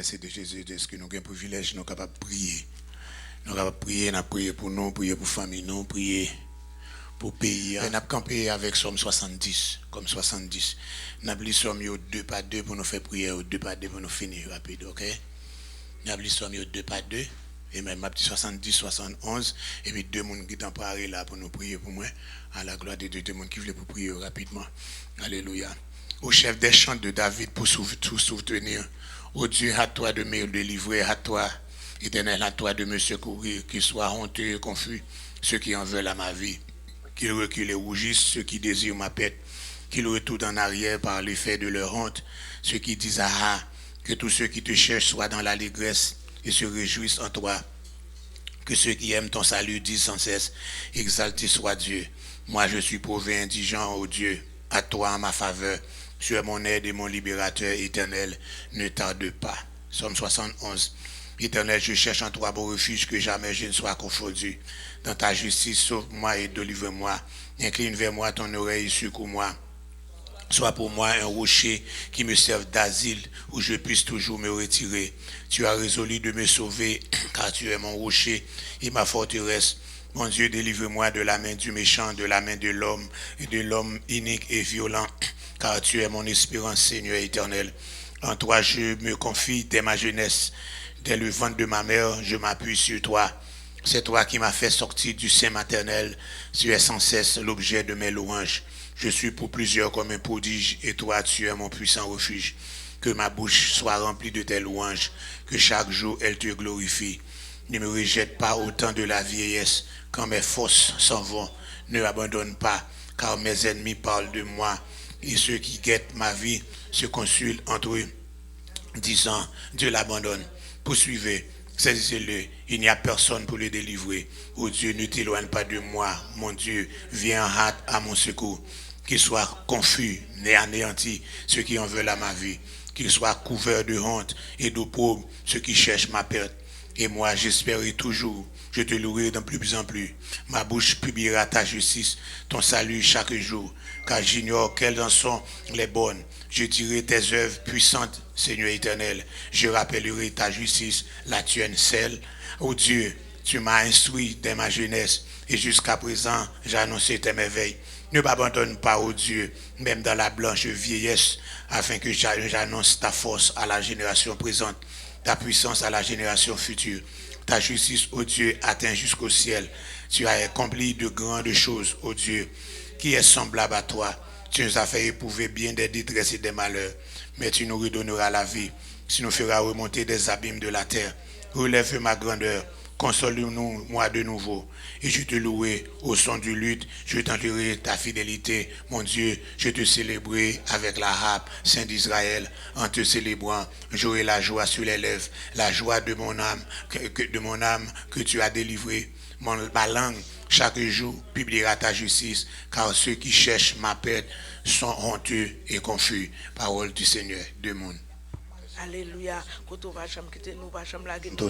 merci de Jésus, de ce que nous avons un privilège, nous sommes capables de prier. Nous sommes capables de prier, nous prier pour nous, prier pour famille, nous prier pour pays. Nous avons campé avec Somme 70, comme 70. Nous avons lu Somme 2 par 2 pour nous faire prier, 2 par 2 pour nous finir rapide, ok? Nous avons lu Somme 2 par 2, et même ma petite 70, 71, et puis 2 personnes qui sont parés là pour nous prier pour moi, à la gloire de Dieu, 2 personnes qui voulaient pour prier rapidement. Alléluia. Au chef des chants de David pour tout soutenir. Ô Dieu, à toi de me délivrer, à toi, Éternel, à toi de me secourir, qu'ils soient honteux et confus, ceux qui en veulent à ma vie, qu'ils reculent et rougissent, ceux qui désirent ma pète, qu'ils retournent en arrière par l'effet de leur honte, ceux qui disent ah, que tous ceux qui te cherchent soient dans l'allégresse et se réjouissent en toi, que ceux qui aiment ton salut disent sans cesse, exalté soit Dieu. Moi je suis pauvre et indigent, ô Dieu, à toi en ma faveur. Tu es mon aide et mon libérateur éternel, ne tarde pas. Somme 71. Éternel, je cherche en toi mon refuge, que jamais je ne sois confondu. Dans ta justice, sauve-moi et délivre-moi. Incline vers moi ton oreille et secours-moi. Sois pour moi un rocher qui me serve d'asile, où je puisse toujours me retirer. Tu as résolu de me sauver, car tu es mon rocher et ma forteresse. Mon Dieu, délivre-moi de la main du méchant, de la main de l'homme et de l'homme inique et violent, car tu es mon espérance, Seigneur éternel. En toi, je me confie dès ma jeunesse. Dès le ventre de ma mère, je m'appuie sur toi. C'est toi qui m'as fait sortir du sein maternel. Tu es sans cesse l'objet de mes louanges. Je suis pour plusieurs comme un prodige, et toi, tu es mon puissant refuge. Que ma bouche soit remplie de tes louanges, que chaque jour elle te glorifie. Ne me rejette pas au temps de la vieillesse, quand mes forces s'en vont. Ne m'abandonne pas, car mes ennemis parlent de moi, et ceux qui guettent ma vie se consulent entre eux, disant, Dieu l'abandonne. Poursuivez, saisissez-le, il n'y a personne pour le délivrer. Oh Dieu, ne t'éloigne pas de moi, mon Dieu, viens en hâte à mon secours. Qu'ils soient confus, anéantis, ceux qui en veulent à ma vie. Qu'ils soient couverts de honte et d'opprobre, ceux qui cherchent ma perte. Et moi, j'espérais toujours, je te louerai de plus en plus. Ma bouche publiera ta justice, ton salut chaque jour, car j'ignore quelles en sont les bonnes. Je dirai tes œuvres puissantes, Seigneur éternel. Je rappellerai ta justice, la tienne seule. Ô Dieu, tu m'as instruit dès ma jeunesse, et jusqu'à présent, j'ai annoncé tes merveilles. Ne m'abandonne pas, ô Dieu, même dans la blanche vieillesse, afin que j'annonce ta force à la génération présente, ta puissance à la génération future. Ta justice, ô Dieu, atteint jusqu'au ciel. Tu as accompli de grandes choses, ô Dieu. Qui est semblable à toi? Tu nous as fait éprouver bien des détresses et des malheurs, mais tu nous redonneras la vie. Tu nous feras remonter des abîmes de la terre. Relève ma grandeur. Console-nous, moi, de nouveau. Et je te louerai au son du luth. Je t'endurerai ta fidélité. Mon Dieu, je te célébrerai avec la harpe, Saint d'Israël. En te célébrant, j'aurai la joie sur les lèvres, la joie de mon âme, que tu as délivrée. Ma langue, chaque jour, publiera ta justice, car ceux qui cherchent ma perte sont honteux et confus. Parole du Seigneur, de monde. Alléluia. Quand on va jamais quitter, nous va jamais la gueule. Nous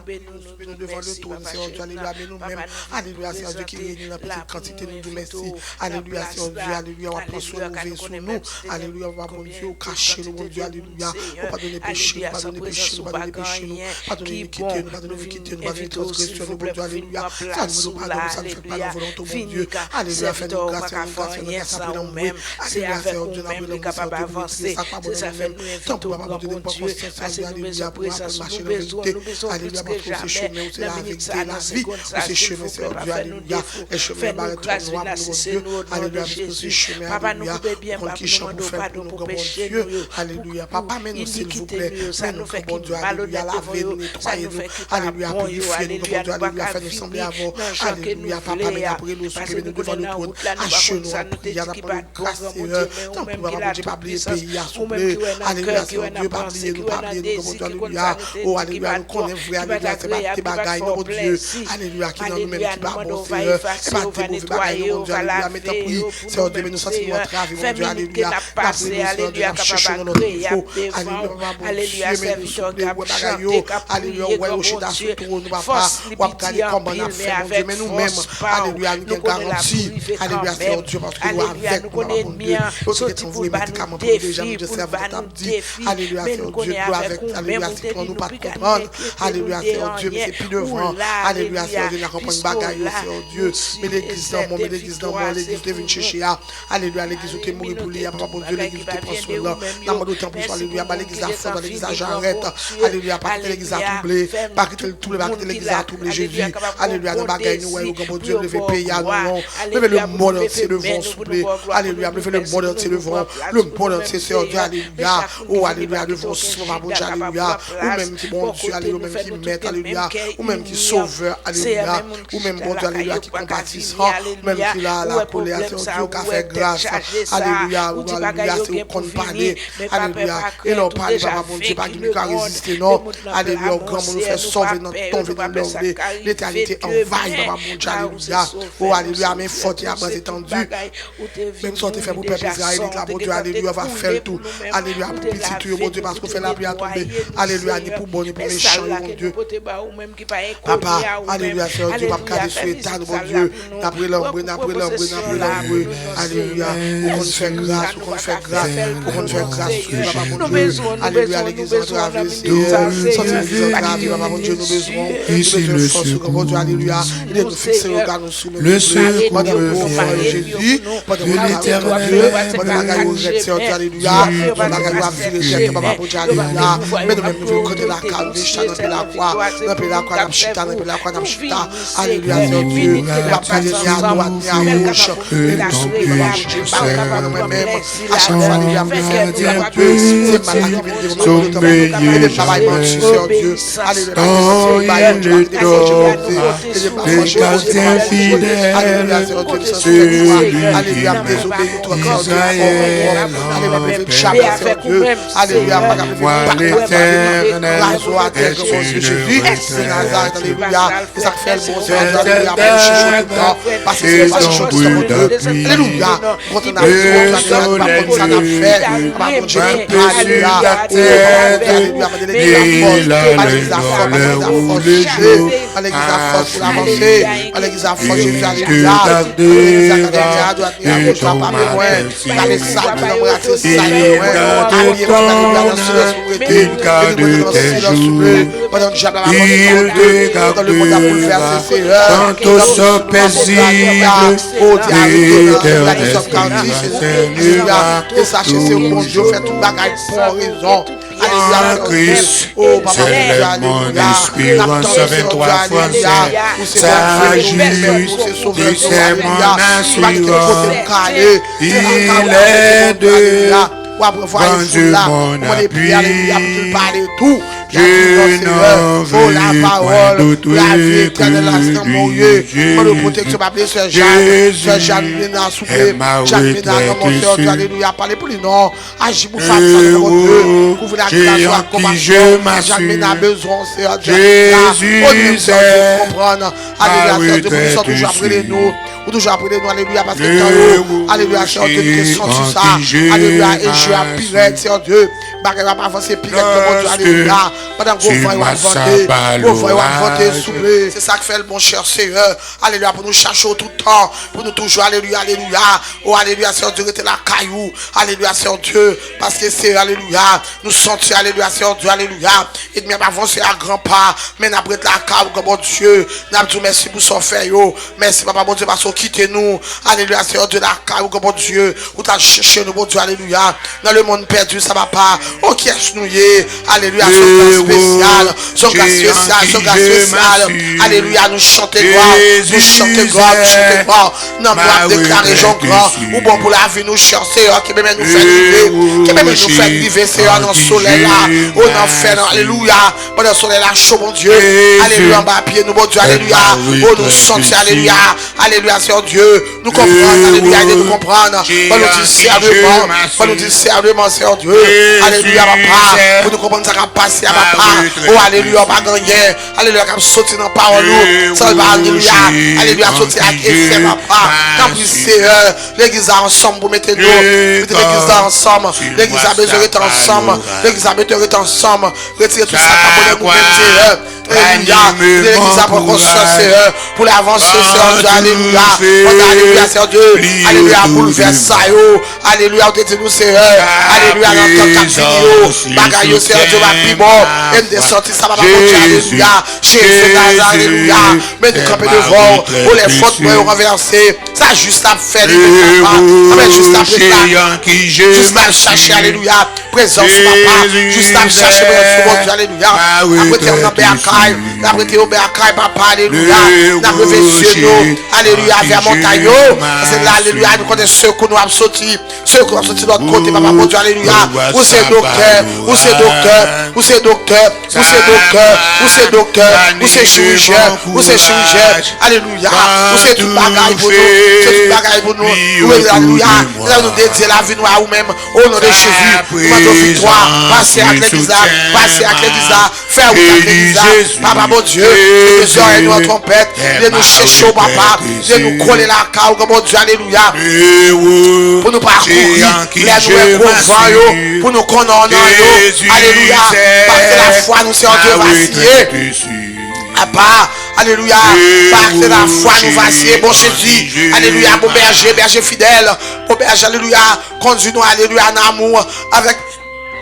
bénissons devant le trône, Seigneur Dieu, alléluia, mais nous-mêmes, alléluia, Seigneur Dieu, qui réunit la petite quantité, nous te merci, alléluia, Seigneur Dieu, alléluia, on va prendre soin de nous, veiller sur nous, alléluia, on va, mon Dieu, cacher nous, mon Dieu, alléluia, on va donner péché, on va donner péché, on va donner péché, nous, pas donner iniquité, nous, pas donner iniquité, nous, pas donner transgression, nous, mon Dieu, alléluia, ça nous pardonne, ça ne fait pas la volonté, mon Dieu, alléluia, fais-nous grâce, alléluia, Seigneur Dieu, nous capable d'avancer, ça fait nous inviter au bon Dieu, parce que nous besoin de présence, nous besoin plus que jamais, la minute ça, dans seconde ça, s'il vous plaît, papa, nous défaut, fais-nous grâce, c'est nous, au nom de Jésus, papa, nous pouvons bien, papa, nous demandons pardon pour péché, alléluia, papa, mais nous, s'il vous plaît, ça nous fait qu'il malhonnête devant nous, ça nous fait qu'il alléluia, bon, alléluia, nous pas faire nous sembler avant, alléluia, papa, mais après nous, parce que nous devant le trône, à genoux, à prière, qui va grâce, Seigneur, tant pour papa, Dieu, pas oublier pays, alléluia, Seigneur Dieu, pas oublier nous, pas oublier nous, alléluia, oh, alléluia, nous connaissons vrai, alléluia, c'est pas tes bagailles, non, mon Dieu, alléluia, qui nous même qui va bon, Seigneur, c'est pas tes mauvais bagailles, mon Dieu, alléluia, mais tant pis, Seigneur Dieu, mais nous sentis notre travail, mon Dieu, alléluia, alléluia, capable de créer, alléluia, serviteur, chanter, alléluia, ouais, au chita sur tout, nous va pas, on va regarder comment on a fait, mais nous-mêmes, alléluia, nous garantis, alléluia, Seigneur Dieu, parce que nous avec, nous connaissons bien, sorti pour nous défi, pour nous dit, alléluia, Seigneur Dieu, nous avec, alléluia, c'est pour nous pas comprendre, alléluia, Seigneur Dieu, mais c'est plus devant, alléluia, Seigneur Dieu, n'accompagne bagaille, Seigneur Dieu, mais l'église dans mon, l'église dans mon, l'église de venir chercher, alléluia, l'église où tu es mort pour lui, papa bon Dieu, l'église où tu prends soin là, dans mon temps pour alléluia, l'église à fond, l'église à j'arrête, alléluia, pas quitter l'église à troubler, pas quitter tout le quitter l'église à troubler Jésus, alléluia, dans bagaille, nous, bon Dieu, levez pays à nous, levez le monde entier devant, s'il vous plaît, alléluia, levez le monde entier devant, le monde entier, Seigneur Dieu, alléluia, oh, alléluia, devant, papa bon Dieu, alléluia, ou même qui bon Dieu, alléluia, ou même qui met, alléluia, ou même qui sauveur, alléluia, ou même bon Dieu, alléluia, qui compatissant, même qui là, la colère, Seigneur Dieu, qui a fait grâce, alléluia, ou alléluia, c'est qu'on parle, alléluia, et non, parle, papa bon Dieu, pas qui nous a résisté, non, alléluia, au grand monde, nous fait sauver notre tombe dans l'ordre, l'éternité envahie, papa bon Dieu, alléluia, oh, alléluia, mais faute et abras étendu, même si on te fait pour peuple Israël, là, bon Dieu, alléluia, va faire tout, alléluia, pour petit tout, bon Dieu, parce qu'on fait la pluie à tomber, alléluia, ni pour bon, ni pour méchant, mon Dieu, papa, alléluia, Seigneur Dieu, pas garder sur l'état, bon Dieu, n'après l'ombre, alléluia, pour qu'on fait grâce, pour qu'on fait grâce, pour qu'on fait grâce, papa, mon Dieu, alléluia, l'église en traversée, sorti l'église en traversée, papa, mon Dieu, nous besoin de force, mon Dieu, alléluia, il est nous fixer le regard, nous soumettre, le secours de Jésus, pendant que l'éternel, pendant que nous rejetons, alléluia, pendant que nous avons papa, mon Dieu, alléluia, mais nous-mêmes, nous voulons côté la calme, dans la croix, dans la croix, dans chita, dans la croix, dans chita, alléluia, Seigneur Dieu, nous va pas dire ni à droite, ni à gauche, et nous soumis, papa, mon Dieu, par nous-mêmes, à chaque fois, alléluia, c'est malade, et le travail mentir, Seigneur Dieu, alléluia, les gardiens fidèles, alléluia, désobéis, toi, alléluia, moi l'éternel, Jésus, alléluia, et ça fait le bon Dieu, alléluia, parce que c'est pas ce chose de alléluia, quand on a besoin, ça n'a fait, par mon Dieu, alléluia, l'église à force pour avancer, à l'église à force, Jésus, alléluia, à l'église à pas besoin, à l'église à pendant que j'avais il dans le monde à bouleverser tantôt sont paisibles, et sachez c'est au bon Dieu fait tout bagaille pour raison. En Christ, c'est mon esprit en 123 Français, ça juste, c'est mon assurance, il est de vendu mon appui, je n'en veux point d'autre que Jésus est ma retraite alléluia, parlez pour lui, non, agis pour faire ça, couvre la grâce, en qui je m'assure, Jésus est ma retraite, nous sommes toujours après nous, ou toujours après nous, alléluia, parce que alléluia, c'est une question sur ça, alléluia, et je appuierai, Seigneur Dieu, bagarre va pas avancer, pire, alléluia, pendant qu'on va inventer, soulever, c'est ça que fait le bon cher Seigneur, alléluia, pour nous chercher tout le temps, pour nous toujours, alléluia, alléluia, oh, alléluia, Seigneur Dieu, était la caillou, alléluia, Seigneur Dieu, parce que c'est, alléluia, nous sentons, alléluia, Seigneur Dieu, alléluia, et de même avancer à grands pas, mais n'après la caillou, comme bon Dieu, n'a tout merci pour son fait, yo, merci, papa, bon Dieu, parce que quittez nous, alléluia, Seigneur Dieu, la caillou, comme bon Dieu, où t'as cherché nous, bon Dieu, alléluia, dans le monde perdu, ça va pas, oh, qui est nouillé, alléluia, son grâce spécial, alléluia, nous chantons gloire, nous chantons gloire, non, nous déclarer Jean grand, ou bon pour la vie, nous chercher, qui même nous fait vivre, Seigneur, dans le soleil là, au enfer, alléluia, pendant le soleil là, chaud, mon Dieu, alléluia, en bas pied, nous, bon Dieu, alléluia, oh, nous sentir, alléluia, Seigneur Dieu, nous comprenons, alléluia, aidez-nous comprendre, nous dire sérieusement, Seigneur Dieu, alléluia, papa, pour nous comprendre ça qui a passé à papa, oh, alléluia, pas gagné, alléluia, qui a sauté dans la parole, ça va, alléluia, alléluia, sauter à effet, papa, quand vous Seigneur, l'église ensemble, vous mettez nous, mettez l'église ensemble, l'église a besoin d'être ensemble, l'église a besoin d'être ensemble, retirez tout ça, Alléluia. L'église a pris conscience, Seigneur, pour l'avancer, Seigneur Dieu. Alléluia. Alléluia, Seigneur Dieu. Alléluia, bouleverse ça, yo. Alléluia, nous, Seigneur. Alléluia, dans ton capillot. Bagaille, Seigneur Dieu, va plus bon. Et me descendre, ça va pas monter. Alléluia. Jésus, alléluia. Mais nous camper devant. Pour les fautes, nous renverser. Ça, juste à faire. Juste à faire. Juste à chercher, alléluia. Présence, papa. Juste à chercher, mon Dieu, alléluia. Après, tu es après, tu es papa, alléluia. Nous nous, alléluia, vers montagne. C'est là, alléluia, nous connaissons ceux que nous avons sorti. Ceux qui ont sorti de l'autre côté, papa, mon Dieu, alléluia. Où c'est docteur, où c'est docteur, où c'est docteur, où c'est docteur, où c'est docteur, où c'est chirurgien, où c'est chirurgien, alléluia. Où c'est tout bagaille pour nous, c'est tout bagaille pour nous. Alléluia. Nous dédier la vie à nous-mêmes au nom de Jésus. Nous demandons victoire. Passez à l'église, passez à l'église, faire route à l'église. Papa, mon Dieu, nous oreilles nous en trompette, de nous chercher au papa, de nous coller la carte, mon Dieu, alléluia. Pour nous parcourir, les nouvelles gros pour nous connaître, alléluia. Parce que la foi nous sert de vaciller. Papa, alléluia. Parce que la foi nous vaciller, bon Jésus, alléluia, bon berger, berger fidèle, bon berger, alléluia. Conduis-nous, alléluia, en amour, avec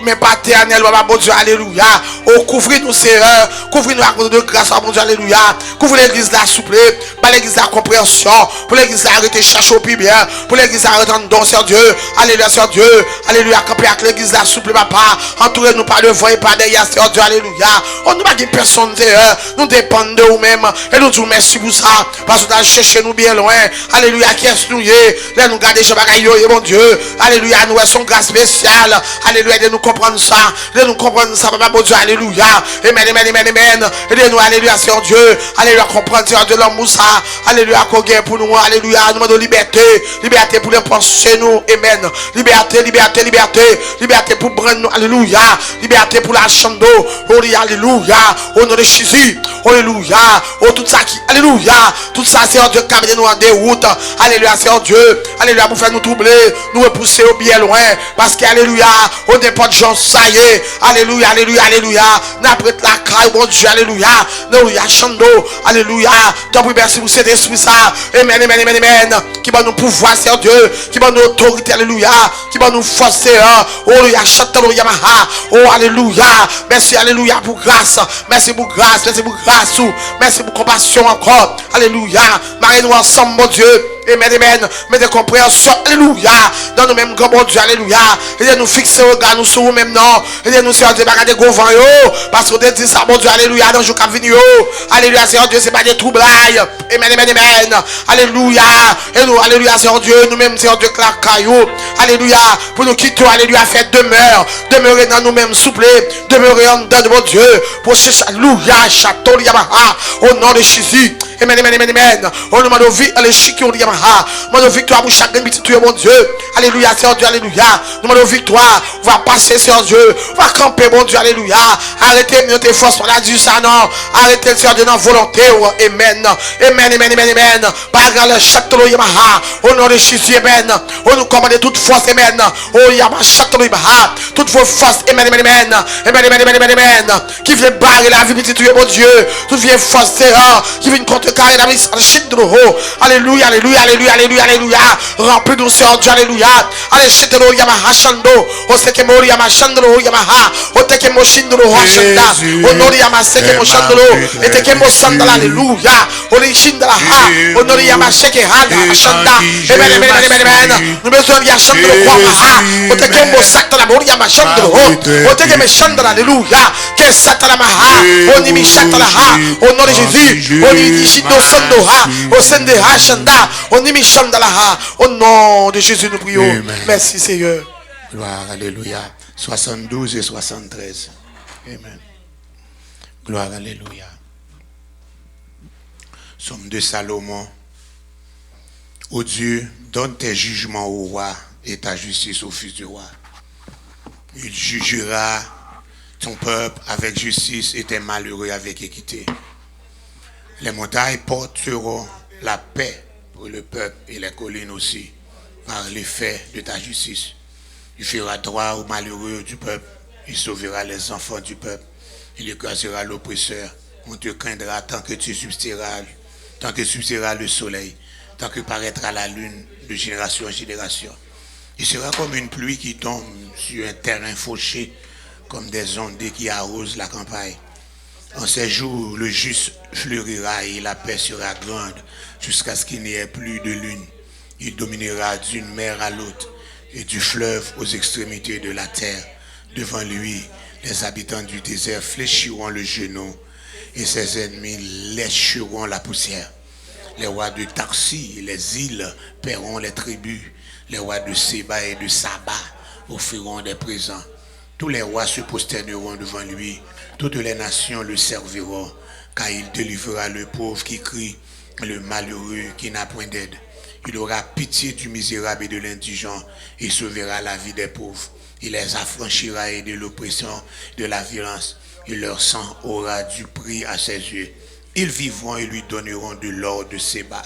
mais paternel, mon Dieu, alléluia. Oh, couvrir-nous, Seigneur. Couvrir-nous à cause de grâce, mon Dieu, alléluia. Couvrir l'église la souple, pas l'église la compréhension, pour l'église la arrêter chercher au plus bien, pour l'église la retendre don, Seigneur Dieu. Alléluia, Seigneur Dieu. Alléluia, camper avec l'église la souple, papa. Entourez-nous par devant et par derrière, Seigneur Dieu, alléluia. On nous pas de personne, Seigneur. Nous dépendons de nous-mêmes. Et nous vous merci pour ça. Parce que nous avons cherché nous bien loin. Alléluia, qui est-ce nous y est? Là, nous gardons Jean Bagaille, mon Dieu. Alléluia, nous avons grâce spéciale. Alléluia, de nous comprendre ça, de nous comprendre ça, papa, mon Dieu, alléluia. Amen, amen, amen, amen. Aidez-nous, alléluia, Seigneur Dieu. Alléluia, comprendre, Seigneur Dieu, l'amour, ça. Alléluia, qu'on gagne pour nous, alléluia. Nous demandons liberté, liberté pour les pensées, nous, amen. Liberté, liberté, liberté, liberté pour prendre nous, alléluia. Liberté pour la chambre d'eau, alléluia. Au nom de Jésus, alléluia. Oh, tout ça qui, alléluia. Tout ça, Seigneur Dieu, qui nous en déroute, alléluia, Seigneur Dieu. Alléluia, pour faire nous troubler, nous repousser au bien loin. Parce que, alléluia, on n'est pas de gens, ça y est, alléluia, alléluia, alléluia. N'apprête la caille, mon Dieu, alléluia. Alléluia, chando, alléluia. T'en prie, merci pour cet esprit, ça. Amen, amen, amen, amen. Qui va nous pouvoir, Seigneur Dieu. Qui va nous autorité, alléluia. Qui va nous forcer, oh, alléluia, chantons, Yamaha. Oh, alléluia. Merci, alléluia, pour grâce. Merci pour grâce, merci pour grâce. Merci pour compassion encore. Alléluia. Marie-nous ensemble, mon Dieu. Amen, amen. Mais de compréhension, alléluia. Dans nous-mêmes, grand bon Dieu, alléluia. Et nous fixer au regard, nous sur nous-mêmes, non. Et nous, Seigneur Dieu, regarder gouverneur, yo. Parce qu'on dit ça, bon Dieu, alléluia, dans le jour qui vient, yo. Alléluia, Seigneur Dieu, c'est pas des troublailles. Amen, amen, amen. Alléluia. Et nous, alléluia, Seigneur Dieu, nous-mêmes, Seigneur Dieu, clacaillou. Alléluia. Pour nous quitter, alléluia, faire demeure. Demeurer dans nous-mêmes, souple. Demeurer en dedans de mon Dieu. Pour chercher, alléluia, château, Yamaha. Au nom de Jésus. Amen, amen, amen, amen. On nous demande vie, les chiquions, Yamaha. Demande victoire pour chaque petit tueur, mon Dieu. Alléluia, Seigneur Dieu, alléluia. Nous demandons victoire. On va passer, Seigneur Dieu. On va camper, mon Dieu, alléluia. Arrêtez notre force pour la Dieu, ça, non. Arrêtez, Seigneur Dieu, dans volonté. Amen. Amen, amen, amen, amen. Par le château, Yamaha. Au nom de Jésus, amen. On nous commande toute force, amen. Oh, Yamaha, château, Yamaha. Toutes vos forces, amen, amen, amen. Amen, amen, amen, amen, amen. Qui vient barrer la vie, petit tueur, mon Dieu. Toutes vos forces, qui viennent contrecarrer la vie, alléluia, alléluia, alléluia, alléluia, alléluia. Remplis-nous, Seigneur Dieu, alléluia. Allez, château, Yamaha, chando. O seke mori Yamaha, chando, Yamaha. O teke mo shindro, Hashanda. O nori Yamaha, seke mo chandro. Et teke mo sandala, alléluia. O li shindala, ha. O nori Yamaha, seke hada, Hashanda. Amen, amen, amen, amen. Nous besoin de Yachandro, Yamaha. O teke mo satala, mori Yamaha, chandro. O teke me chandala, alléluia. Que satala, maha. O nimi satala, ha. Au nom de Jésus. O nimi shindo, sando, ha. O sende, Hashanda. O nimi chandala, ha. Au nom de Jésus, nous prions. Amen. Merci, Seigneur. Gloire, alléluia. 72 et 73. Amen. Gloire, alléluia. Somme de Salomon. Ô Dieu, donne tes jugements au roi et ta justice au fils du roi. Il jugera ton peuple avec justice et tes malheureux avec équité. Les montagnes porteront la paix pour le peuple et les collines aussi, par l'effet de ta justice. Il fera droit aux malheureux du peuple. Il sauvera les enfants du peuple. Il écrasera l'oppresseur On te craindra tant que subsisteras le soleil, tant que paraîtra la lune de génération en génération. Il sera comme une pluie qui tombe sur un terrain fauché, comme des ondées qui arrosent la campagne. En ces jours, le juste fleurira et la paix sera grande jusqu'à ce qu'il n'y ait plus de lune. Il dominera d'une mer à l'autre et du fleuve aux extrémités de la terre. Devant lui, les habitants du désert fléchiront le genou et ses ennemis lécheront la poussière. Les rois de Tarsis, les îles paieront les tribus. Les rois de Séba et de Saba offriront des présents. Tous les rois se prosterneront devant lui. Toutes les nations le serviront, car il délivrera le pauvre qui crie, le malheureux qui n'a point d'aide. Il aura pitié du misérable et de l'indigent et sauvera la vie des pauvres. Il les affranchira et de l'oppression, de la violence. Et leur sang aura du prix à ses yeux. Ils vivront et lui donneront de l'or de Séba.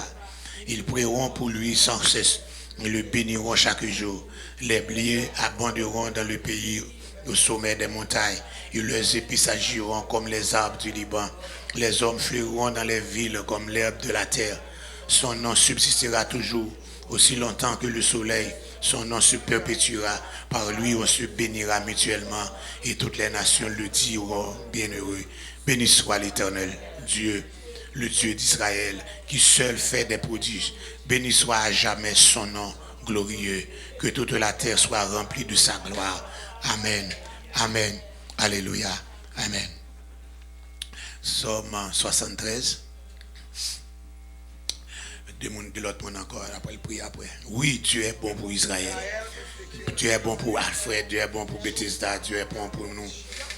Ils prieront pour lui sans cesse et le béniront chaque jour. Les bliers abonderont dans le pays au sommet des montagnes. Et leurs épis s'agiront comme les arbres du Liban. Les hommes fleuriront dans les villes comme l'herbe de la terre. Son nom subsistera toujours, aussi longtemps que le soleil. Son nom se perpétuera. Par lui, on se bénira mutuellement. Et toutes les nations le diront bienheureux. Béni soit l'Éternel, Dieu, le Dieu d'Israël, qui seul fait des prodiges. Béni soit à jamais son nom glorieux. Que toute la terre soit remplie de sa gloire. Amen. Amen. Alléluia. Amen. Psaume 73. De l'autre monde encore, après le prier après. Oui, Dieu est bon pour Israël. Dieu est bon pour Alfred, Dieu est bon pour Bethesda, Dieu est bon pour nous,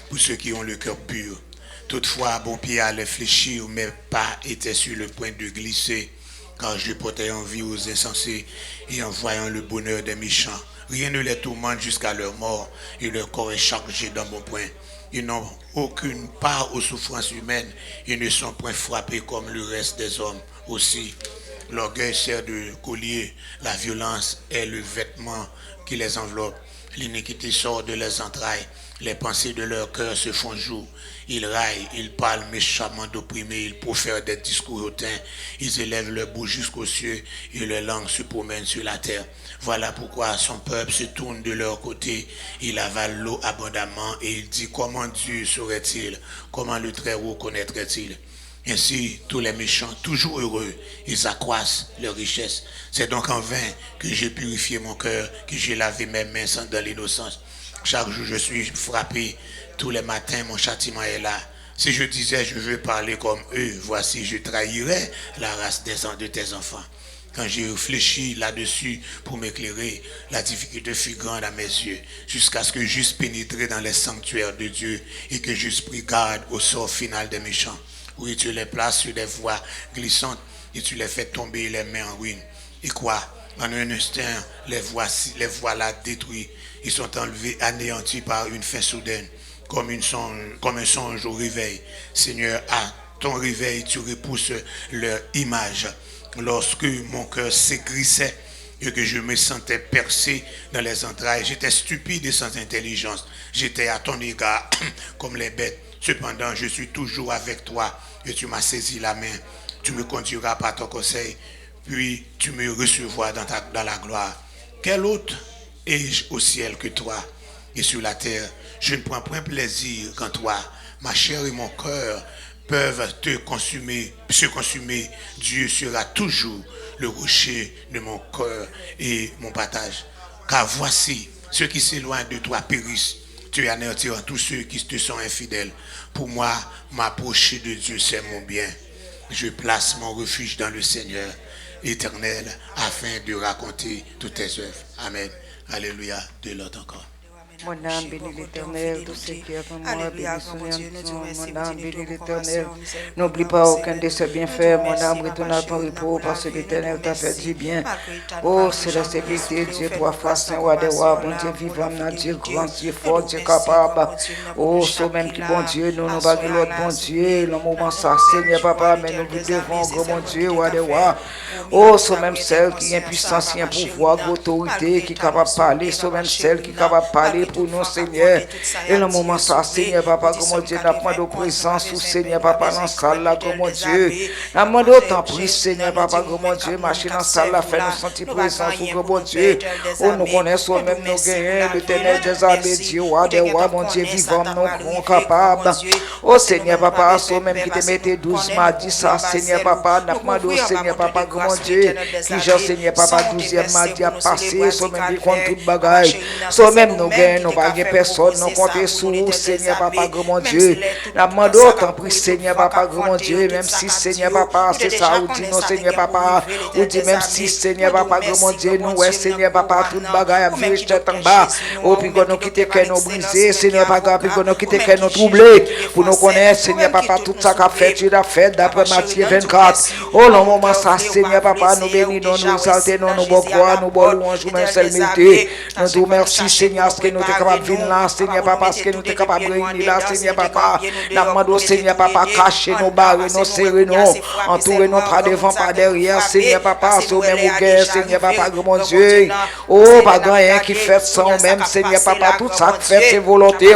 pour ceux qui ont le cœur pur. Toutefois, bon pied allait fléchir, mes pas étaient sur le point de glisser, car je portais envie aux insensés et en voyant le bonheur des méchants. Rien ne les tourmente jusqu'à leur mort, et leur corps est chargé dans mon point. Ils n'ont aucune part aux souffrances humaines, ils ne sont point frappés comme le reste des hommes aussi. L'orgueil sert de collier, la violence est le vêtement qui les enveloppe. L'iniquité sort de leurs entrailles, les pensées de leur cœur se font jour. Ils raillent, ils parlent méchamment d'opprimés, ils profèrent des discours hautains, ils élèvent leur bouche jusqu'aux cieux et leurs langues se promènent sur la terre. Voilà pourquoi son peuple se tourne de leur côté, il avale l'eau abondamment et il dit comment Dieu saurait-il, comment le Très-Haut connaîtrait-il. Ainsi, tous les méchants, toujours heureux, ils accroissent leur richesse. C'est donc en vain que j'ai purifié mon cœur, que j'ai lavé mes mains dans l'innocence. Chaque jour, je suis frappé. Tous les matins, mon châtiment est là. Si je disais, je veux parler comme eux, voici, je trahirais la race de tes enfants. Quand j'ai réfléchi là-dessus pour m'éclairer, la difficulté fut grande à mes yeux, jusqu'à ce que j'eusse pénétré dans les sanctuaires de Dieu et que j'eusse pris garde au sort final des méchants. Oui, tu les places sur des voies glissantes et tu les fais tomber les mains en ruine. Et quoi? En un instant, les voilà détruits. Ils sont enlevés, anéantis par une fin soudaine, comme un songe au réveil. Seigneur, à ton réveil, tu repousses leur image. Lorsque mon cœur s'aigrissait et que je me sentais percé dans les entrailles, j'étais stupide et sans intelligence. J'étais à ton égard comme les bêtes. Cependant, je suis toujours avec toi et tu m'as saisi la main. Tu me conduiras par ton conseil, puis tu me recevras dans la gloire. Quel autre ai-je au ciel que toi et sur la terre? Je ne prends point plaisir qu'en toi. Ma chair et mon cœur peuvent se consumer. Dieu sera toujours le rocher de mon cœur et mon partage. Car voici, ceux qui s'éloignent de toi périssent. Tu anéantiras tous ceux qui te sont infidèles. Pour moi, m'approcher de Dieu, c'est mon bien. Je place mon refuge dans le Seigneur éternel afin de raconter toutes tes œuvres. Amen. Alléluia. De l'autre encore. Mon âme bénit l'Éternel, tout ce qui est en moi, bénit son nom. Mon âme bénit l'Éternel. N'oublie pas aucun de ses bienfaits. Mon âme retourne à ton repos parce que l'Éternel t'a fait du bien. Oh, céleste vérité, Dieu trois fois saint, roi des rois, bon Dieu vivant, Dieu grand, Dieu fort, Dieu capable. Oh, ce même qui bon Dieu, nous pas de l'autre bon Dieu. Le moment ça, Seigneur papa, mais nous vous devons, grand bon Dieu, roi des rois. Oh, ce même celle qui est puissance, qui est pouvoir, autorité, qui est capable de parler, ce même celle qui est capable de parler pour nous, Seigneur. Et le moment ça, Seigneur, papa, comme Dieu, n'a pas de présence, Seigneur, papa, dans la salle, là, comme Dieu. N'a pas d'autant pris, Seigneur, papa, comme Dieu, marcher dans la salle, là, fait nous sentir présence, comme Dieu. Oh, nous connaissons même nos gagnants, l'éternel des armées, Dieu, roi des rois, mon Dieu, vivant, nous capables. Oh, Seigneur, papa, so même qui te mettait 12 mardi, ça, Seigneur, papa, n'a pas de Seigneur, papa, comme Dieu, qui, genre, Seigneur, papa, 12e mardi a passé, so même qui compte toute bagaille. So même nous gagnons, nous pas personne, nous comptons sur Seigneur, papa, grand Dieu. N'a pas d'autant pris, Seigneur, papa, grand Dieu, même si, Seigneur, papa, c'est ça, ou dit non, Seigneur, papa, ou dit même si, Seigneur, papa, grand Dieu, nous, ouais, Seigneur, papa, toute bagaille, à vivre tête en bas, ou puis qu'on nous quitte, qu'on nous brisé, Seigneur, papa, puis qu'on nous quitte, qu'on nous troublé, pour nous connaître, Seigneur, papa, tout ça qu'a fait, tu l'as fait, d'après Matthieu 24. Oh, le moment ça, Seigneur, papa, nous bénissons, nous exaltons, nous bon croix, nous bon louange, nous même seul mérité. Nous te remercions, Seigneur, ce que nous sommes capables de venir là, Seigneur, papa, ce que nous sommes capables de réunir là, Seigneur, papa. Nous demandons, Seigneur, papa, cacher nos barres, nous serrer nous, entourer nous pas devant, pas derrière, Seigneur, papa, sur même au guerre, Seigneur, papa, mon Dieu. Oh, pas rien qui fait sans même, Seigneur, papa, tout ça qui fait, c'est volonté.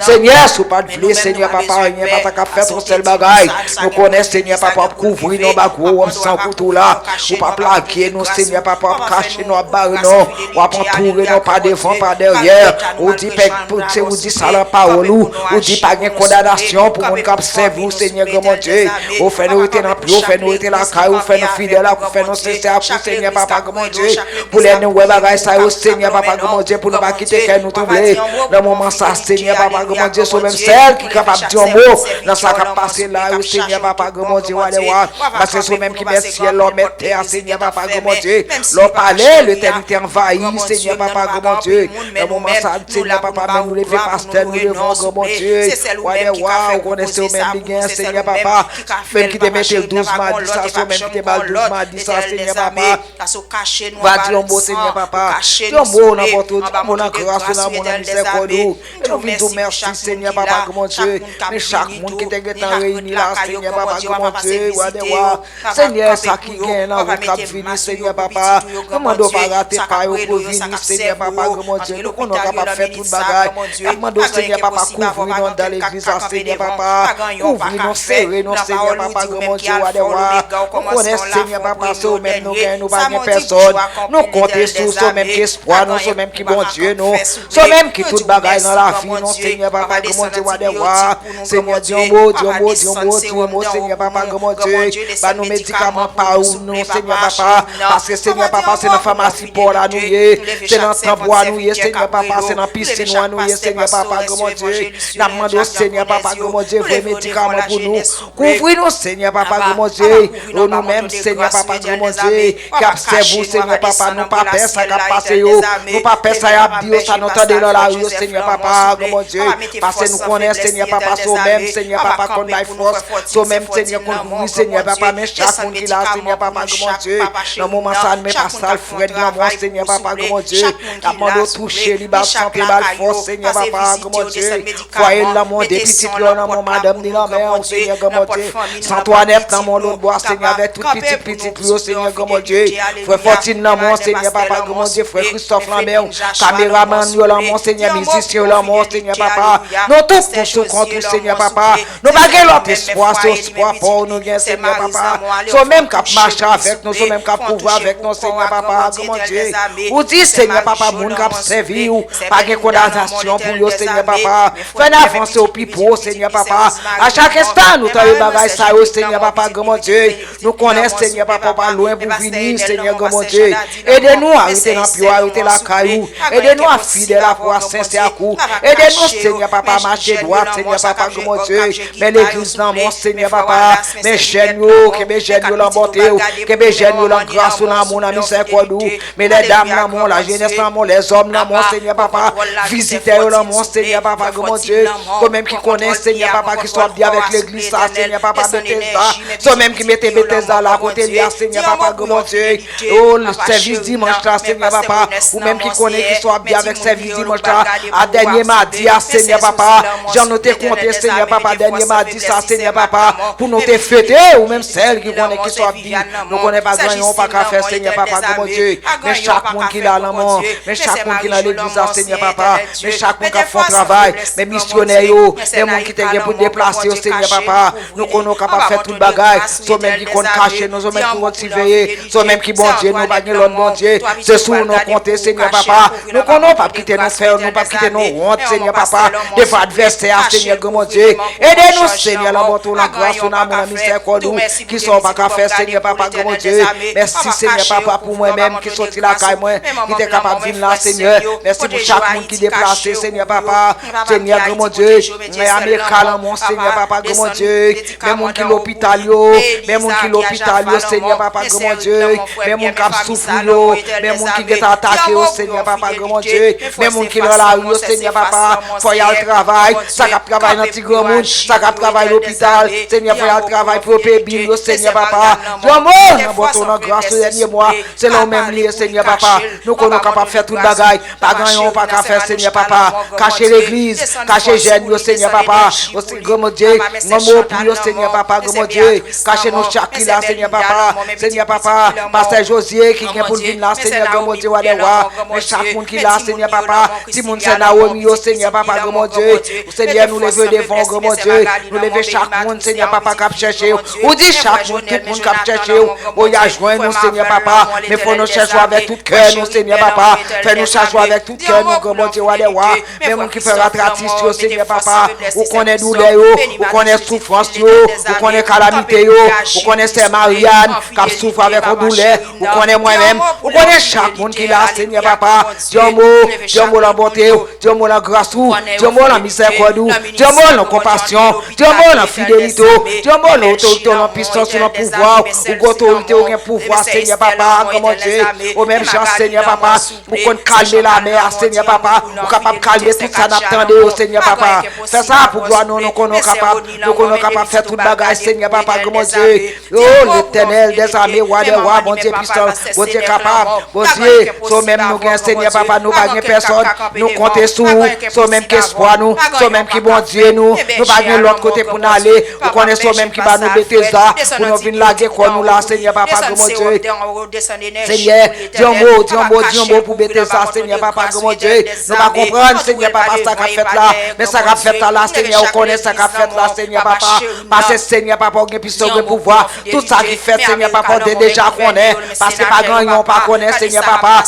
Seigneur, sous pas de blé, Seigneur, papa, rien, pas ta fait ton seul bagaille. Nous connaissons, Seigneur, papa, couvrir nos bagou, sans couteau là, ou pas plaquer nous, Seigneur, papa, cacher nos barres, non, ou pas entourer nos pas devant, pas derrière. Ou dit, ou dit ça la parole, ou dit pas de condamnation pour mon cap vous, Seigneur, mon Dieu. Ou fait nous être dans plus, ou fait nous être la caille, ou fait nous fidèles, ou fait nous sincères, pour Seigneur, papa, mon Dieu. Pour les nous, bagaille, ça, Seigneur, papa, mon Dieu, pour ne pas quitter qu'elle nous trouve. Dans le moment, ça, Seigneur, papa, mon Dieu, c'est même celle qui est capable de dire un mot, dans sa capacité là, Seigneur, papa, mon Dieu, parce que c'est même qui met ciel, l'homme met terre, Seigneur, papa, mon Dieu. L'homme parlait, l'éternité envahit, Seigneur, papa, mon Dieu. Dans le moment, ça, Seigneur, papa, même nous lever pasteur, nous levons, mon Dieu. Waouh, connaissez au même bien, Seigneur, papa. Même qui te mette 12 mardi, ça, même qui te bat 12 mardi, ça, Seigneur, papa. Va dire un mot, Seigneur, papa. Dis un mot dans votre mon grâce, dans mon miséricorde. Et nous vous merci, Seigneur, papa, mon Dieu. Mais chaque monde qui est réuni là, Seigneur, papa, mon Dieu. Seigneur, ça qui gagne là, vous cap fini, Seigneur, papa. Comment ne pas rater pas pour venir, Seigneur, papa, mon Dieu. Nous sommes capables de faire toute bagaille. Comment Seigneur, papa, couvrir-nous dans l'église, Seigneur, papa. Couvrir-nous, serrer-nous, Seigneur, papa, mon Dieu. Nous connaissons, Seigneur, papa, ceux même nous gagnons, nous pas personne. Nous comptons sur ceux même qui espoir, nous sommes même qui bon Dieu, nous. Ceux même qui toute bagaille dans la vie, nous, Seigneur, papa, mon Dieu, Seigneur, Dieu mot, Seigneur, papa, mon Dieu. Pas nos médicaments, pas où nous, Seigneur, papa. Parce que, Seigneur, papa, c'est dans la pharmacie pour la nouiller. C'est dans le tambour nouiller, Seigneur, papa, c'est dans la piscine nouiller, Seigneur, papa, mon Dieu. Nous demandons, Seigneur, papa, mon Dieu, vos médicaments pour nous. Couvrez-nous, Seigneur, papa, mon Dieu. Nous-mêmes, Seigneur, papa, mon Dieu. Qu'observez-vous, Seigneur, papa, nous pas peur, ça va passer, nous pas peur, ça va dire, ça nous tendez dans la rue, Seigneur, papa, mon Dieu. Parce que nous connaissons, Seigneur, papa, nous-mêmes, Seigneur, papa, qu'on aille force, nous-mêmes, Seigneur, qu'on couvre, Seigneur, papa, mais chaque monde qui l'a, Seigneur, papa, mon Dieu. Dans le moment, ça ne met pas ça, le Fred, dans moi, Seigneur, papa, mon Dieu. Nous demandons toucher, libre, sans pédale, force, Seigneur, papa, mon Dieu. Foyer là, mon des petits pleurs, dans mon madame, ni la mère, Seigneur, mon Dieu. Sans toi, net, dans mon lot de bois, Seigneur, avec tout petit pleurs, Seigneur, mon Dieu. Frère Fortine, là, mon Seigneur, papa, mon Dieu. Frère Christophe, la mère, caméraman, là, mon Seigneur, musicien, là, mon Seigneur, papa. Nous tous pour ce contre, Seigneur, papa. Nous pas l'autre espoir, c'est espoir pour nous, Seigneur, papa. Nous même qu'à marcher avec nous, nous même qu'à pouvoir avec nous, Seigneur, papa, mon Dieu. Vous dites, Seigneur, papa, mon cap servi ou pas de condamnation pour vous, Seigneur, papa. Faites avancer au pipeau, Seigneur, papa. À chaque instant, nous t'avons bagaille ça, Seigneur, papa, mon Dieu. Nous connaissons, Seigneur, papa, pas loin pour venir, Seigneur, mon Dieu. Aidez-nous à arrêter dans le pied, arrêter la caillou. Aidez-nous à fidèle à voir sincère coup. Aidez-nous, Seigneur, papa, à marcher droit, Seigneur, papa, mon Dieu. Mais l'église dans mon Seigneur, papa. Mais jeunes, que mes jeunes, la bonté, que mes jeunes, la grâce, l'amour, la miséricorde. Mais les dames, l'amour, la jeunesse, l'amour, les hommes, l'amour, Seigneur, papa. Visitez-le, l'amour, Seigneur, papa, mon Dieu. Comme même qui connaissent, Seigneur, papa, qui soit bien avec l'église, ça, Seigneur, papa, Bethesda. Ceux même qui mettent Bethesda là, côté là, Seigneur, papa, mon Dieu. Oh, le service dimanche là, Seigneur, papa. Ou même qui connaît, qui soit bien avec service dimanche là. À dernier mardi, Seigneur, papa. J'en noté compté, Seigneur, papa, dernier mardi, ça, Seigneur, papa. Pour nous te fêter, ou même celle qui connaît, qui soit bien. Nous connaissons pas grand, pas qu'à faire, Seigneur, papa, mon Dieu. Mais chaque monde qui l'a l'amour, mais chaque monde qui l'a l'église, Seigneur, Seigneur Papa. Mais chaque monde qui fait un travail, mes missionnaires, les gens qui t'ont pour déplacer, Seigneur Papa. Nous connaissons capable faire tout le bagage. Sont même qui comptent cacher, nous sommes même qui comptent surveiller. Sont même qui bon Dieu, nous pas l'autre bon Dieu. C'est sous nos comptes, Seigneur Papa. Nous connaissons pas quitter nos frères, nous pas quitter nos hontes, Seigneur Papa. Des fois adversaires, Seigneur mon Dieu. Aidez-nous, Seigneur, la bonté, la grâce, la amour, la miséricorde, qui sont pas qu'à faire, Seigneur Papa, mon Dieu. Merci, Seigneur Papa, pour moi-même qui sorti la caille, moi, qui était capable de venir là, Seigneur. Merci pour chaque monde qui est déplacé, Seigneur Papa. Seigneur, mon Dieu. Mais Américain, mon Seigneur Papa, mon Dieu. Même monde qui l'hôpital, même monde qui l'hôpital, Seigneur Papa, mon Dieu. Même monde qui souffre, même monde qui est attaqué, Seigneur Papa, mon Dieu. Même monde qui est dans la rue, Seigneur Papa. Faut y aller travail, ça va travailler dans le grand monde, ça va travailler à l'hôpital. Seigneur, faut y aller travailler pour payer bill, Seigneur Papa. Dieu mon, dans ton grâce, le dernier mois, c'est là même lié, Seigneur Papa. Nous sommes capables de faire tout le bagaille. Pas gagnons, pas qu'à faire, Seigneur Papa. Cacher l'église, cacher jeune, Seigneur Papa. Grand Dieu, mon mot pour Seigneur Papa, grand Dieu. Cacher nos chakris là, Seigneur Papa. Seigneur Papa, Pasteur Josier qui vient pour venir là, Seigneur, grand Dieu, mais chaque monde qui est là, Seigneur Papa. Si mon c'est Naomi, Seigneur Papa, grand Dieu. Seigneur, nous levons devant, grand Dieu. Nous levons chaque monde, Seigneur Papa, qui cherche. Ou dit chaque monde, tout le monde qui cherche. Ou y a joint nous, Seigneur Papa. Mais faut nous chercher avec tout cœur, nous, Seigneur Papa. Fais-nous chercher avec tout cœur, nous, grand Dieu, même qui fait rattratis, Seigneur Papa. Ou connaît douleur, ou connaît souffrance, ou connaît calamité, ou connaît Sœur Marianne qui souffre avec une douleur, ou connaît moi-même, ou connaît chaque monde qui l'a, Seigneur Papa. Dieu mon la bonté, Dieu mon la grâce, Dieu mon la miséricorde, Dieu mon la compassion, Dieu mon la fidélité, Dieu mon l'autorité, la puissance, le pouvoir, ou autorité, ou un pouvoir, Seigneur Papa, comment Dieu, au même chance, Seigneur Papa, pour qu'on calme la mer, Seigneur Papa, pour capable calmer tout ça, n'attendez, Seigneur Papa. Fais ça pour gloire, nous sommes capables de faire tout le bagage, Seigneur Papa, comment Dieu, oh l'éternel des armées, roi des rois, bon Dieu puissant, bon Dieu capable, bon Dieu, so même nous gagnons, Seigneur Papa, nous pas personne, nous comptons sur nous, so même qu'espoir nous, so même qui bon Dieu nous pas de l'autre côté pour nous aller, nous connaissons même qui va nous mettre ça, pour nous venir laguer quoi nous là, Seigneur Papa, comment Dieu, Seigneur, Dieu mot pour mettre ça, Seigneur Papa, comment Dieu, nous pas comprendre, Seigneur Papa, ça qu'a fait là, mais ça qu'a fait là, Seigneur, on connaît ça qu'a fait là, Seigneur Papa, parce que Seigneur Papa, on a puissance de pouvoir, tout ça qui fait, Seigneur Papa, on déjà connaît, parce que pas grand, on pas connaît, Seigneur Papa,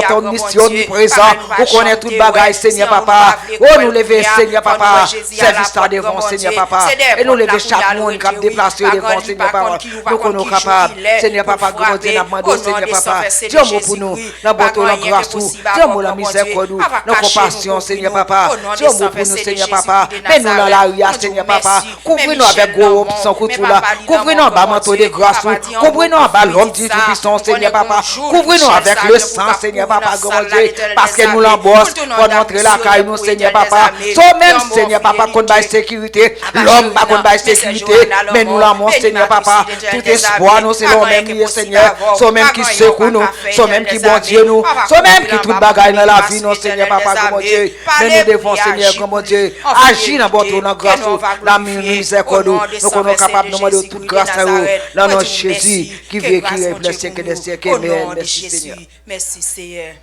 omniscient, présent, on connaît tout bagage, Seigneur Papa, oh nous lever, Seigneur Papa, service là devant, Seigneur Papa, et nous lever chaque monde qui a déplacé devant, Seigneur Papa, nous sommes capables, Seigneur Papa, grand Dieu, n'a demandé, Seigneur Papa, Dieu mot pour nous, la bonté, la grâce, Dieu mot la miséricorde, la compassion, Seigneur Papa, Dieu mot pour nous, Seigneur Papa, mais nous dans la rue, Seigneur Papa, couvrez-nous avec gros sans couteau là, couvrez-nous en bas manteau de grâce, couvrez-nous en bas l'homme du tout-puissant, Seigneur Papa, couvrez-nous avec le sang, Seigneur Papa, grand Dieu, parce que nous l'embosse pour entrer la caille, nous, Seigneur Papa, so même, Seigneur Papa, qu'on va sécurité, l'homme va qu'on va sécurité, mais nous l'amons, Seigneur Papa, tout espoir, nous, c'est l'homme même, Seigneur, so même qui secoue nous, so même qui bon Dieu nous, so même qui tout bagaille dans la vie, nous, Seigneur Papa, grand Dieu, mais nous devons, Seigneur, grand Dieu, agir dans votre nom, grâce, la miséricorde, nous sommes capables de demander toute grâce à vous, dans notre Jésus, qui vit, qui est le siècle des siècles, amen, merci Seigneur. Merci Seigneur.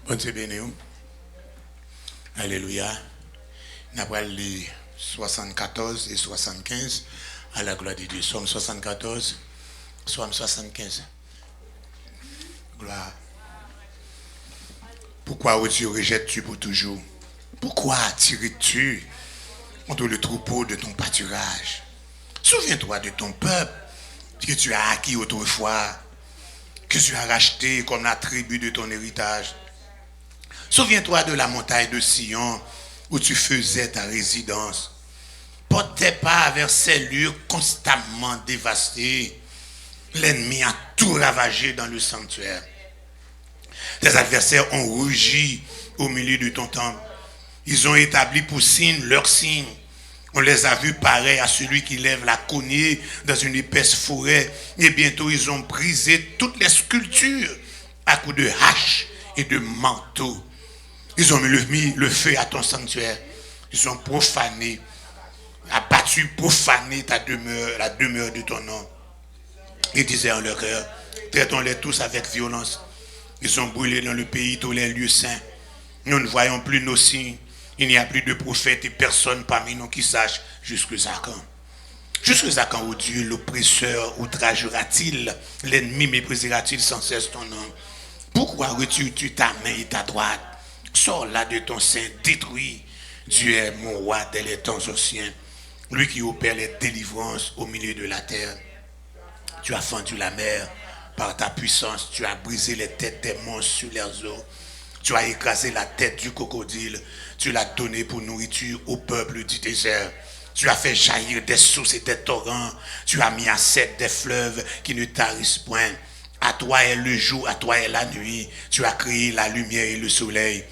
Bon Dieu béni. Alléluia. Nous avons lu 74 et 75 à la gloire de Dieu. Somme 74, Somme 75. Gloire. Pourquoi, ô Dieu, rejettes-tu pour toujours? Pourquoi tires-tu contre le troupeau de ton pâturage? Souviens-toi de ton peuple que tu as acquis autrefois, que tu as racheté comme la tribu de ton héritage. Souviens-toi de la montagne de Sion où tu faisais ta résidence. Porte tes pas vers ces lieux constamment dévastés. L'ennemi a tout ravagé dans le sanctuaire. Tes adversaires ont rugi au milieu de ton temple. Ils ont établi pour signe leur signe. On les a vus pareils à celui qui lève la cognée dans une épaisse forêt. Et bientôt, ils ont brisé toutes les sculptures à coups de hache et de manteau. Ils ont mis le feu à ton sanctuaire. Ils ont profané, abattu, profané ta demeure, la demeure de ton nom. Ils disaient en leur cœur, traitons-les tous avec violence. Ils ont brûlé dans le pays tous les lieux saints. Nous ne voyons plus nos signes. Il n'y a plus de prophètes et personne parmi nous qui sache jusqu'à quand. Jusqu'à quand, oh Dieu, l'oppresseur outragera-t-il, l'ennemi méprisera-t-il sans cesse ton nom? Pourquoi retires-tu ta main et ta droite? Sors là de ton sein, détruis. Dieu est mon roi dès les temps anciens, lui qui opère les délivrances au milieu de la terre. Tu as fendu la mer par ta puissance, tu as brisé les têtes des monstres sur leurs eaux. Tu as écrasé la tête du crocodile, tu l'as donné pour nourriture au peuple du désert. Tu as fait jaillir des sources et des torrents. Tu as mis à sec des fleuves qui ne tarissent point. À toi est le jour, à toi est la nuit. Tu as créé la lumière et le soleil.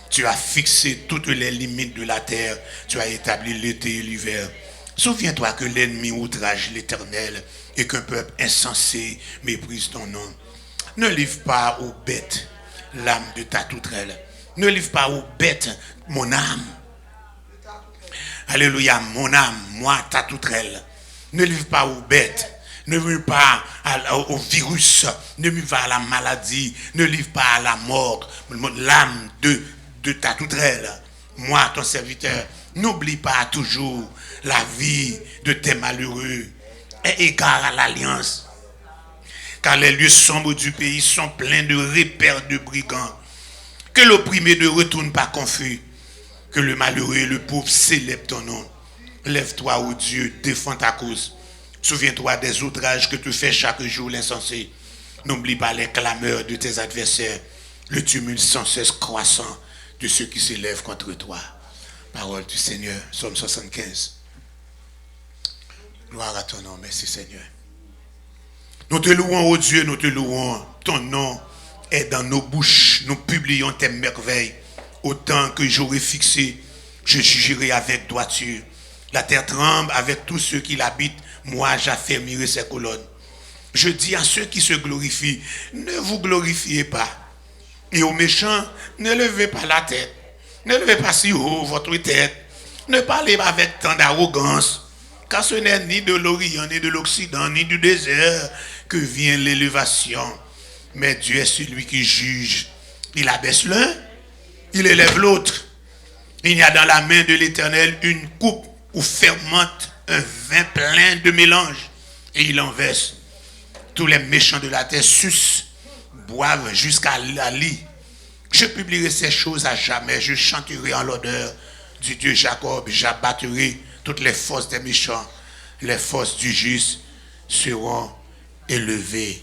Tu as fixé toutes les limites de la terre. Tu as établi l'été et l'hiver. Souviens-toi que l'ennemi outrage l'Éternel et qu'un peuple insensé méprise ton nom. Ne livre pas aux bêtes l'âme de ta toutrelle. Ne livre pas aux bêtes mon âme. Alléluia, mon âme, moi, ta toutrelle. Ne livre pas aux bêtes, ne livre pas au virus, ne livre pas à la maladie, ne livre pas à la mort, l'âme de ta toutrelle. Moi, ton serviteur, n'oublie pas toujours la vie de tes malheureux et égare à l'alliance. Car les lieux sombres du pays sont pleins de repères de brigands. Que l'opprimé ne retourne pas confus. Que le malheureux et le pauvre célèbrent ton nom. Lève-toi, ô Dieu, défends ta cause. Souviens-toi des outrages que te fait chaque jour l'insensé. N'oublie pas les clameurs de tes adversaires, le tumulte sans cesse croissant de ceux qui s'élèvent contre toi. Parole du Seigneur, Psaume 75. Gloire à ton nom, merci Seigneur. Nous te louons, ô Dieu, nous te louons. Ton nom est dans nos bouches. Nous publions tes merveilles. Autant que j'aurai fixé, je jugerai avec droiture. La terre tremble avec tous ceux qui l'habitent. Moi, j'affermirai ses colonnes. Je dis à ceux qui se glorifient, ne vous glorifiez pas. Et aux méchants, ne levez pas la tête. Ne levez pas si haut votre tête. Ne parlez pas avec tant d'arrogance. Car ce n'est ni de l'Orient, ni de l'Occident, ni du désert que vient l'élévation. Mais Dieu est celui qui juge. Il abaisse l'un, il élève l'autre. Il y a dans la main de l'Éternel une coupe où fermente un vin plein de mélange. Et il en verse. Tous les méchants de la terre sucent, boivent jusqu'à la lie. Je publierai ces choses à jamais. Je chanterai en l'odeur du Dieu Jacob. J'abattrai toutes les forces des méchants. Les forces du juste seront élevées.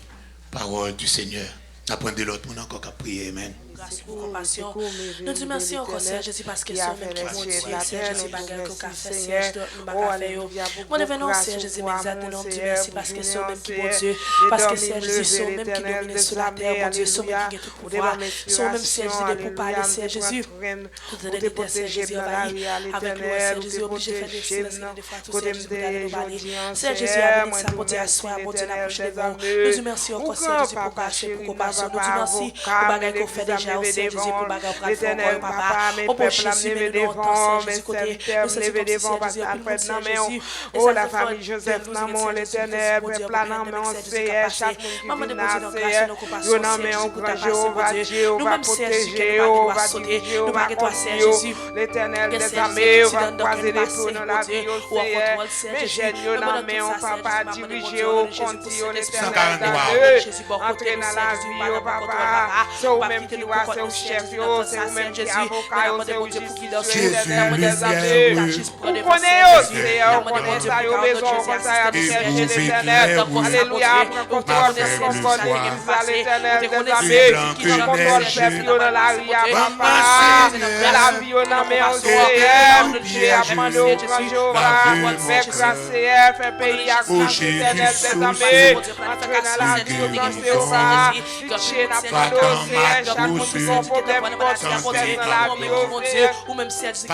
Parole du Seigneur. Apprenez l'autre pour encore qu'à prier. Amen. Grâce pour compassion. Nous disons merci encore, Seigneur Jésus, parce que c'est même qui bon Dieu, Seigneur Jésus, bagarre qu'on a fait, Seigneur, nous bagarre fait. Moi, devenons, Seigneur Jésus, m'exaltons, Dieu, merci, parce que c'est même qui bon Dieu, parce que Seigneur Jésus, c'est même qui domine sur la terre, bon Dieu, c'est même qui a tout pouvoir, c'est même, Seigneur Jésus, pour parler, Seigneur Jésus, pour te donner des Seigneur Jésus, envahi, avec nous, Seigneur Jésus, obligé de faire des silence, des fois, tout, Seigneur Jésus, pour aller nous parler. Seigneur Jésus, a béni ça, bon Dieu, à soi, bon Dieu, n'approche devant. Nous disons merci encore, Seigneur Jésus, pour cacher, pour compassion. Nous disons merci pour bagarre qu'on fait déjà, Seigneur Jésus, pour bagarre pour faire papa. Au bon Jésus, mais nous entendons, Seigneur Jésus, côté, nous sommes comme si Seigneur Jésus, oh la famille Joseph, Namon, l'Éternel, peuple Namon, Seigneur, chaque monde qui vient, Seigneur, nous nommons grand Jéhovah, Dieu, va protéger, va diriger, va conduire, l'Éternel des armées, va croiser les feux dans la vie, Seigneur, mais j'ai nommé papa, diriger, conduire, l'Éternel des armées, entrer dans la vie, papa, c'est au même qui doit, c'est au chef, c'est au même qui avocat, c'est au juge, c'est l'Éternel des armées, vous connaissez, Seigneur, vous connaissez ça, vous maison, comme ça, vous l'Éternel, alléluia, contrôle des contrôles, l'Éternel des armées, qui contrôle le peuple dans la rue, papa, la vie, on a mis en Seigneur, Dieu a demandé au grand Jéhovah, mais grâce Seigneur, fait pays à grâce l'Éternel des armées, entrer dans la vie, au grand Jéhovah, Dieu n'a pas d'eau, Seigneur, chaque monde son problème qui va succès dans la vie, oh Seigneur. ou même si elle dit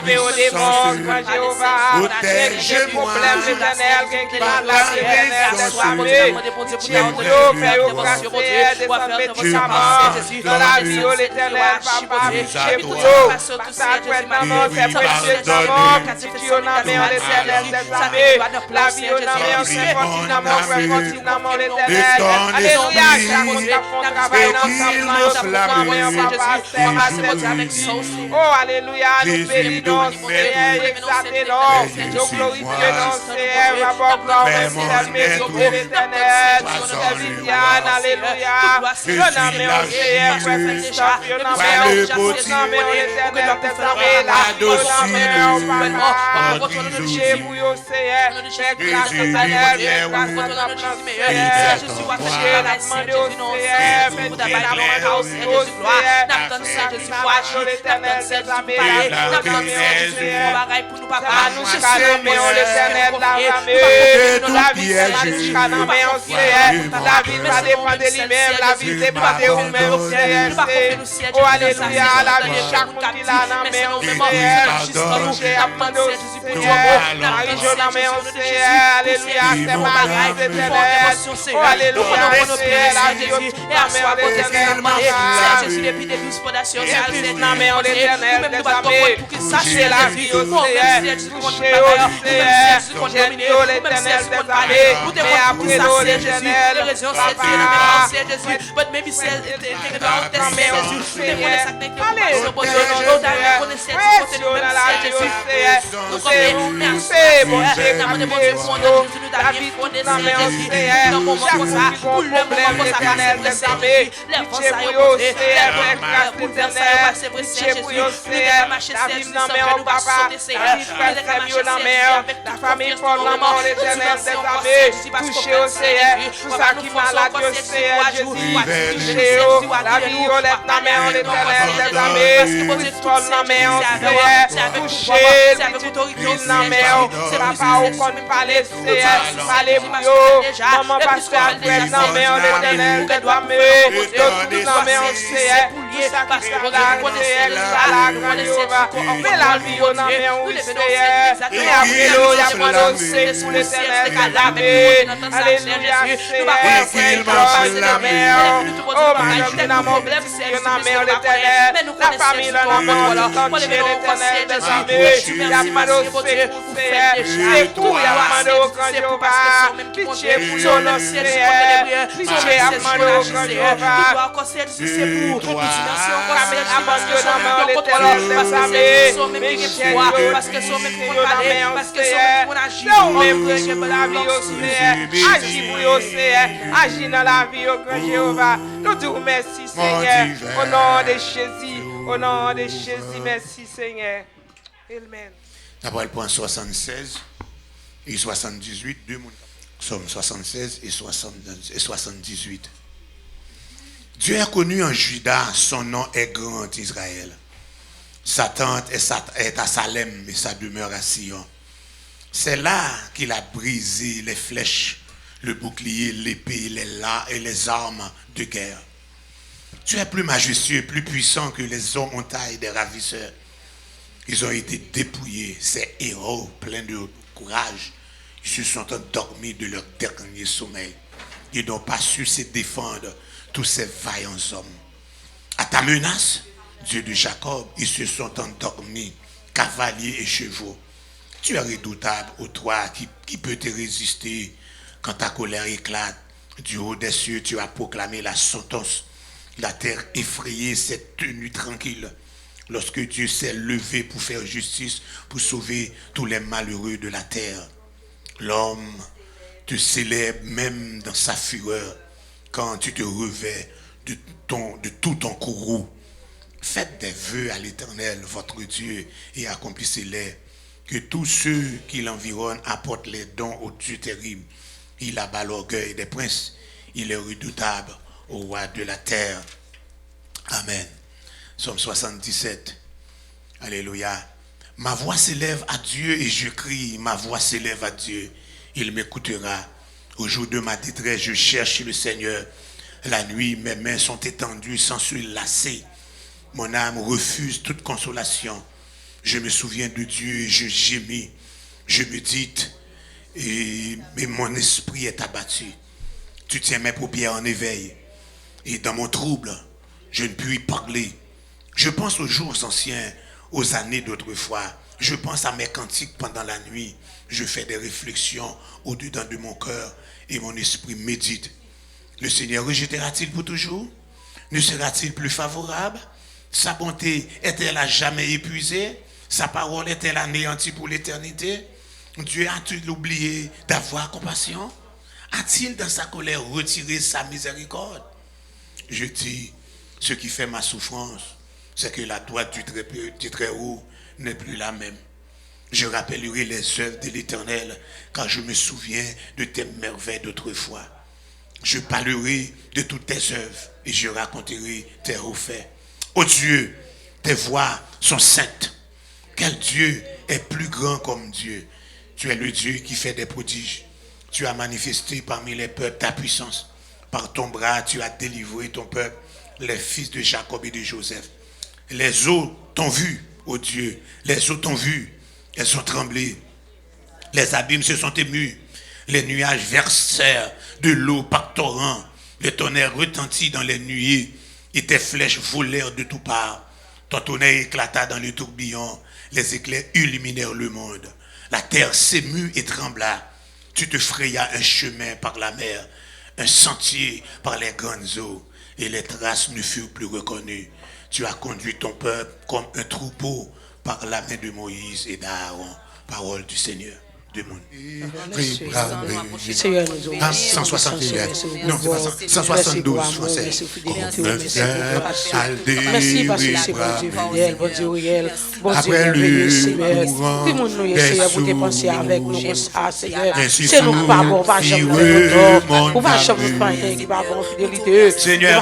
Levé au démon, grand Jéhovah, quel problème éternel, qui dans la vie éternelle, désormais, Dieu pour nous, faire au grâce, descendre médicaments, dans la vie, oh l'éternel, papa, Dieu pour nous, passage maintenant, c'est précieux d'amour, si tu en as mis en l'éternel, désormais, la vie, on a mis en c'est continuellement, l'éternel, alléluia, chaque monde qui travaille ensemble, papa, c'est oh, alléluia, nous bénissons, Seigneur, exaltez-nous, nous glorifions, Seigneur, abordons, Seigneur, l'éternel, Viviane, alléluia, nous nommons, Seigneur, Christophe, nous nommons, l'éternel, désormais, la vie, nous nommons, papa, Dieu pour vous, Seigneur, fais grâce, Seigneur, fais grâce, Seigneur, je suis Dieu, n'a demandé au Seigneur, fais Dieu, n'a demandé au Seigneur, n'a donné Jésus pour agir, l'éternel, des amis, n'a donné au Seigneur, pour nous, papa, nous calmons l'éternel, la vie, la vie va dépendre de lui-même, la vie dépend de vous-même, Seigneur, oh, alléluia, la vie, chaque monde qui l'a dans la main, Seigneur, j'ai demandé au Seigneur, Marie-Jo dans la main, Seigneur, alléluia, c'est ma vie, l'éternel, oh, alléluia, Seigneur, la vie, et à soi, l'éternel, Seigneur, Jésus, depuis des 12 fondations, c'est la main, l'éternel, des amis, touchez la vie, Seigneur, touchez au Seigneur, j'ai l'éternel, des amis, mais après nous, l'éternel, papa, but maybe say la violette na main, l'éternel des amis, Christophe na main, Seigneur, touchez, petite na main, papa, au compte parler, Seigneur, parlez pour eux, maman, pasteur, frère na main, l'éternel des amis, tout na main, Seigneur, parce que la grande Jéhovah, mais la vie na main, Seigneur, et après nous, il y a pas de Seigneur, pour l'éternel des amis, alléluia, Seigneur, na main, oh, madame, dans mon problème, c'est la mère l'éternel, la famille dans la main, l'éternel des amis, il y a pas de c'est pour il y a pas de grand Jéhovah, pitié pour son nom, Seigneur, pitié à mon grand Jéhovah, c'est pour abandonnant l'éternel des amis, pitié parce que son même pour parler, parce que son même pour agir, même pour la vie au Seigneur, agis pour au Seigneur, agis dans la vie au grand Jéhovah, nous te remercions, Seigneur, au nom de Jésus, au nom de Jésus, merci, Seigneur. Amen. D'abord, le point 76 et 78, deux mondes. Somme 76 et 78. Dieu est connu en Juda, son nom est grand en Israël. Sa tente est à Salem et sa demeure à Sion. C'est là qu'il a brisé les flèches, le bouclier, l'épée, les armes de guerre. Tu es plus majestueux, plus puissant que les hommes en taille des ravisseurs. Ils ont été dépouillés, ces héros pleins de courage. Ils se sont endormis de leur dernier sommeil. Ils n'ont pas su se défendre, tous ces vaillants hommes. À ta menace, Dieu de Jacob, ils se sont endormis, cavaliers et chevaux. Tu es redoutable, ô toi, qui peut te résister quand ta colère éclate. Du haut des cieux, tu as proclamé la sentence. La terre effrayée s'est tenue tranquille. Lorsque Dieu s'est levé pour faire justice, pour sauver tous les malheureux de la terre. L'homme te célèbre même dans sa fureur, quand tu te revêts de tout ton courroux. Faites des vœux à l'Éternel, votre Dieu, et accomplissez-les. Que tous ceux qui l'environnent apportent les dons au Dieu terrible. Il abat l'orgueil des princes. Il est redoutable au roi de la terre. Amen. Psaume 77. Alléluia. Ma voix s'élève à Dieu et je crie. Ma voix s'élève à Dieu. Il m'écoutera. Au jour de ma détresse, je cherche le Seigneur. La nuit, mes mains sont étendues sans se lasser. Mon âme refuse toute consolation. Je me souviens de Dieu et je gémis. Je médite mais mon esprit est abattu. Tu tiens mes paupières en éveil. Et dans mon trouble, je ne puis parler. Je pense aux jours anciens, aux années d'autrefois. Je pense à mes cantiques pendant la nuit. Je fais des réflexions au-dedans de mon cœur et mon esprit médite. Le Seigneur rejettera-t-il pour toujours? Ne sera-t-il plus favorable? Sa bonté est-elle à jamais épuisée? Sa parole est-elle anéantie pour l'éternité? Dieu a-t-il oublié d'avoir compassion? A-t-il dans sa colère retiré sa miséricorde? Je dis, ce qui fait ma souffrance, c'est que la droite du Très-Haut n'est plus la même. Je rappellerai les œuvres de l'Éternel, car je me souviens de tes merveilles d'autrefois. Je parlerai de toutes tes œuvres et je raconterai tes hauts faits. Ô Dieu, tes voies sont saintes. Quel Dieu est plus grand comme Dieu? Tu es le Dieu qui fait des prodiges. Tu as manifesté parmi les peuples ta puissance. Par ton bras, tu as délivré ton peuple, les fils de Jacob et de Joseph. Les eaux t'ont vu, ô Dieu. Les eaux t'ont vu. Elles ont tremblé. Les abîmes se sont émus. Les nuages versèrent de l'eau par torrent. Le tonnerre retentit dans les nuées et tes flèches volèrent de toutes parts. Ton tonnerre éclata dans le tourbillon. Les éclairs illuminèrent le monde. La terre s'émut et trembla. Tu te frayas un chemin par la mer, un sentier par les grandes eaux, et les traces ne furent plus reconnues. Tu as conduit ton peuple comme un troupeau par la main de Moïse et d'Aaron. Parole du Seigneur. De mon... Seigneur, 161. Non, c'est pas 172 français. Merci parce que c'est bon Dieu fidèle, bon Dieu réel, bon Dieu merveilleux, Seigneur. Tout le monde nous, Seigneur, vous dépensez avec nous, Seigneur. C'est nous pas bon, pas jamais de tort. Ou pas jamais de pain qui va bon fidélité. Seigneur,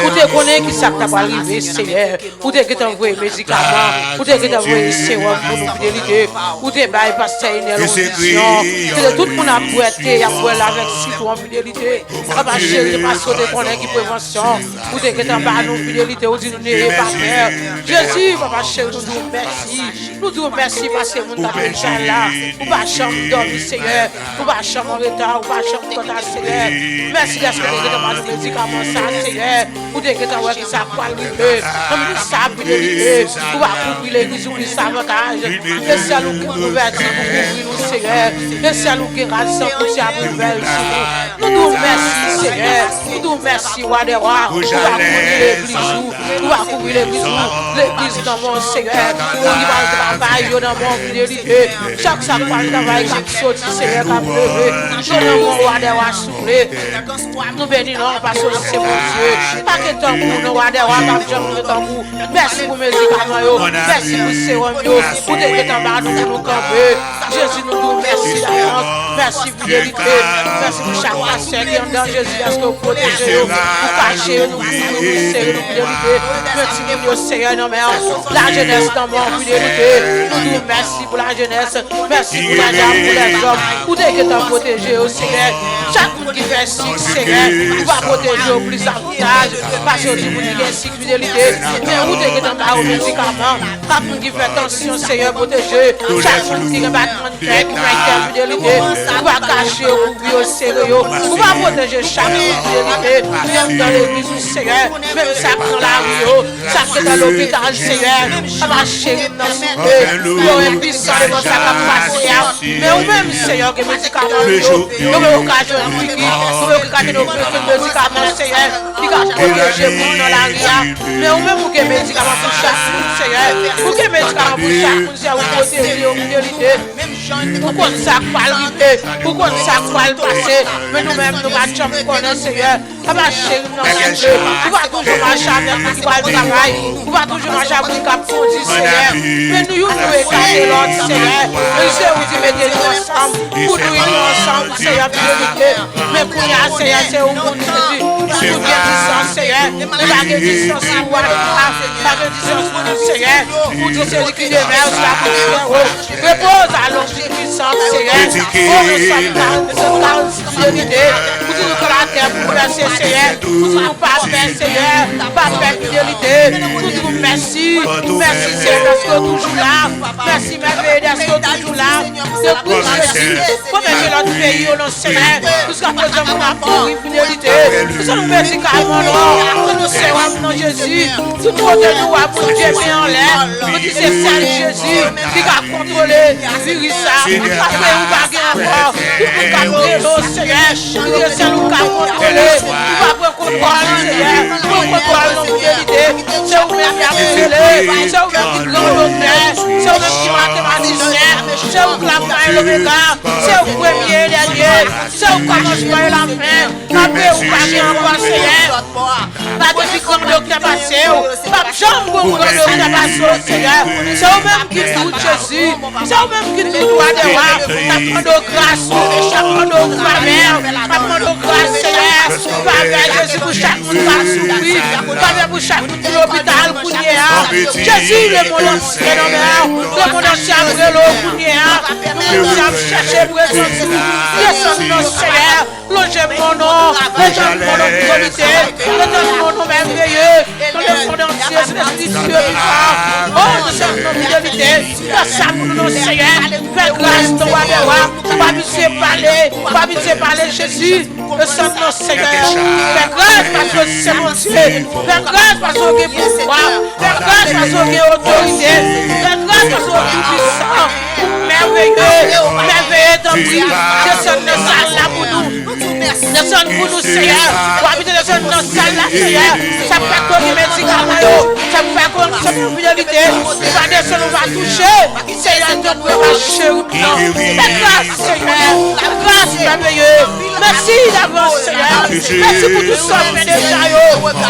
vous te connaissez qui ça t'a arrivé, Seigneur. Vous te t'envoyer médicaments, vous te t'envoyer sérum pour nos fidélités. Vous te pasteur une évolution. C'est tout le monde a prêté, a prêté avec citoyen fidélité. Papa chéri, parce que tu connais qui prévention. Vous êtes en bas nous fidélité, vous dites n'ayez pas peur. Jésus, papa chéri, nous disons merci. Nous disons merci parce que nous avons déjà là. Vous pas chambre dormir, Seigneur. Vous pas chambre en retard, vous pas chambre total, Seigneur. Merci parce que vous êtes en bas nous médicaments, ça, Seigneur. Vous êtes en bas qui ça quoi arriver. Comme ça, fidélité. Vous va couvrir l'église, vous ça avantage. Et ça nous couvre. Pour couvrir nous, Seigneur. Merci à nous qui rassent pour ces nouvelles. Nous nous merci, Seigneur. Nous nous merci, roi des rois. Nous va couvrir l'église. Nous va couvrir l'église. L'église dans mon Seigneur. Nous va travailler dans mon fidélité. Chaque sac par le travail qui saute, Seigneur, qui a pleuvé. Nous dans mon roi des rois soufflé. Nous bénissons parce que c'est mon Dieu. Pas que tant pour nous, roi des rois, pas que tant pour. Merci pour mes médicaments. Merci pour ces sérum. Pour des que en bas nous camper. Jésus nous dit merci d'avance, merci pour vérité, merci pour chaque pasteur qui est dans Jésus, parce que vous protégez nous, vous cachez nous, vous serrez nous pour vérité, merci pour nous, Seigneur, non mais la jeunesse dans mon fidélité, nous disons merci pour la jeunesse, merci pour la dame, pour les hommes, pour des qui t'ont protégé au Seigneur, chaque monde qui fait signe, Seigneur, vous va protéger au plus avantage, parce que vous dites qu'il y a signe fidélité, mais vous des qui t'ont pas au médicament, chaque monde qui fait attention, Seigneur, protéger, chaque monde qui va fidélité, on va cacher au plus au sérieux, on va protéger chaque fidélité, même dans l'église du Seigneur, même ça dans la rue, ça qui est dans l'hôpital, Seigneur, on va chérir dans le cité, on est puissant devant sa capacité, mais ou même, Seigneur, que médicaments, nous avons occasion de nous avons occasion de médicaments, Seigneur, qui va protéger pour dans la rue, mais ou même que médicaments pour chaque monde, Seigneur, pour que médicaments pour chaque monde, Seigneur, vous protéger aux fidélités. Pourquoi ça va arriver? Pourquoi ça va passer? Mais nous-mêmes, nous ne sommes pas connaître, Seigneur. On va chérir dans mon Dieu. On va toujours marcher avec nous qui va le travail. On va toujours marcher avec nous qui va conduire, Seigneur. Mais nous écarter l'autre, Seigneur. Et c'est où tu mettez nous ensemble. Pour nous unir ensemble, Seigneur, vérité. Mais pour nous, Seigneur, c'est où nous Jésus. Nous bien distance, Seigneur. Nous pas de distance pour nous. Pas de distance pour nous, Seigneur. Pour tous ceux qui demeurent sur la position. Repose à l'homme puissant, Seigneur. Pour nous sommes 46 vérités. Pour dire que la terre pour verser, Seigneur. Pour dire pas faire, Seigneur. Pas faire fidélité. Pour dire merci. Merci, Seigneur, parce que toujours là. Merci, merveilleux, parce que toujours là. De plus, Jésus. Pour mettre notre pays au nom, Seigneur. Jusqu'à présent, on a pour fidélité. Nous sommes merci carrément, non. Nous sommes, non, Jésus. Tout le monde de nous, à mon Dieu, bien en l'air. Nous disons, c'est seul Jésus qui va contrôler. Virus ça. Après, on va gagner encore. Tout le monde va prendre, Seigneur. C'est nous qui va contrôler. Nous va prendre contrôle, Seigneur. Nous contrôle nos fidélités. C'est vous-même qui a révélé. C'est vous-même qui grand l'honneur. C'est vous-même qui mathématicien. C'est vous qui la fin et l'oméga. C'est vous premier et dernier. C'est vous qui commencement et la fin. Après, vous va gagner encore, Seigneur. Pas de victoire qui a passé. Pas de jambe qui a passé, Seigneur. C'est vous-même qui tout, Jésus. C'est vous-même qui tout droit de roi. T'apprends de grâce. T'apprends de grand-mère. T'apprends de grâce, Seigneur. Pas vers Jésus pour chaque monde qui va souffrir. Pas vers pour chaque monde qui l'hôpital pour Jésus, le monde entier, le monde entier après l'eau pour nous sommes cherchés pour descendre nos Seigneur. Logez mon nom. Logez mon nom autorité. Logez mon nom merveilleux. Dans le monde entier, c'est l'esprit de Dieu vivant. Oh, nous sommes nos fidélités. Nous sommes nos Seigneur. Fais grâce, ton roi des rois. Pas puisser parler, Jésus. Nous sommes nos Seigneur. Fais grâce parce que c'est mon Dieu. Fais grâce parce que c'est pouvoir. Fais grâce parce que c'est autorité. Fais grâce parce que c'est puissant. Merveilleux. Merveilleux ton prix. Descends nos salles là pour nous. Descends pour nous, Seigneur. Pour habiter dans nos salles là, Seigneur. Ça fait qu'on y médicaments. Ça fait qu'on y fidélité. Il va descendre, on va toucher. Seigneur, Dieu nous va chez nous. Fais grâce, Seigneur. Grâce merveilleuse. Merci d'avance, Seigneur. Merci pour tout ça fait déjà.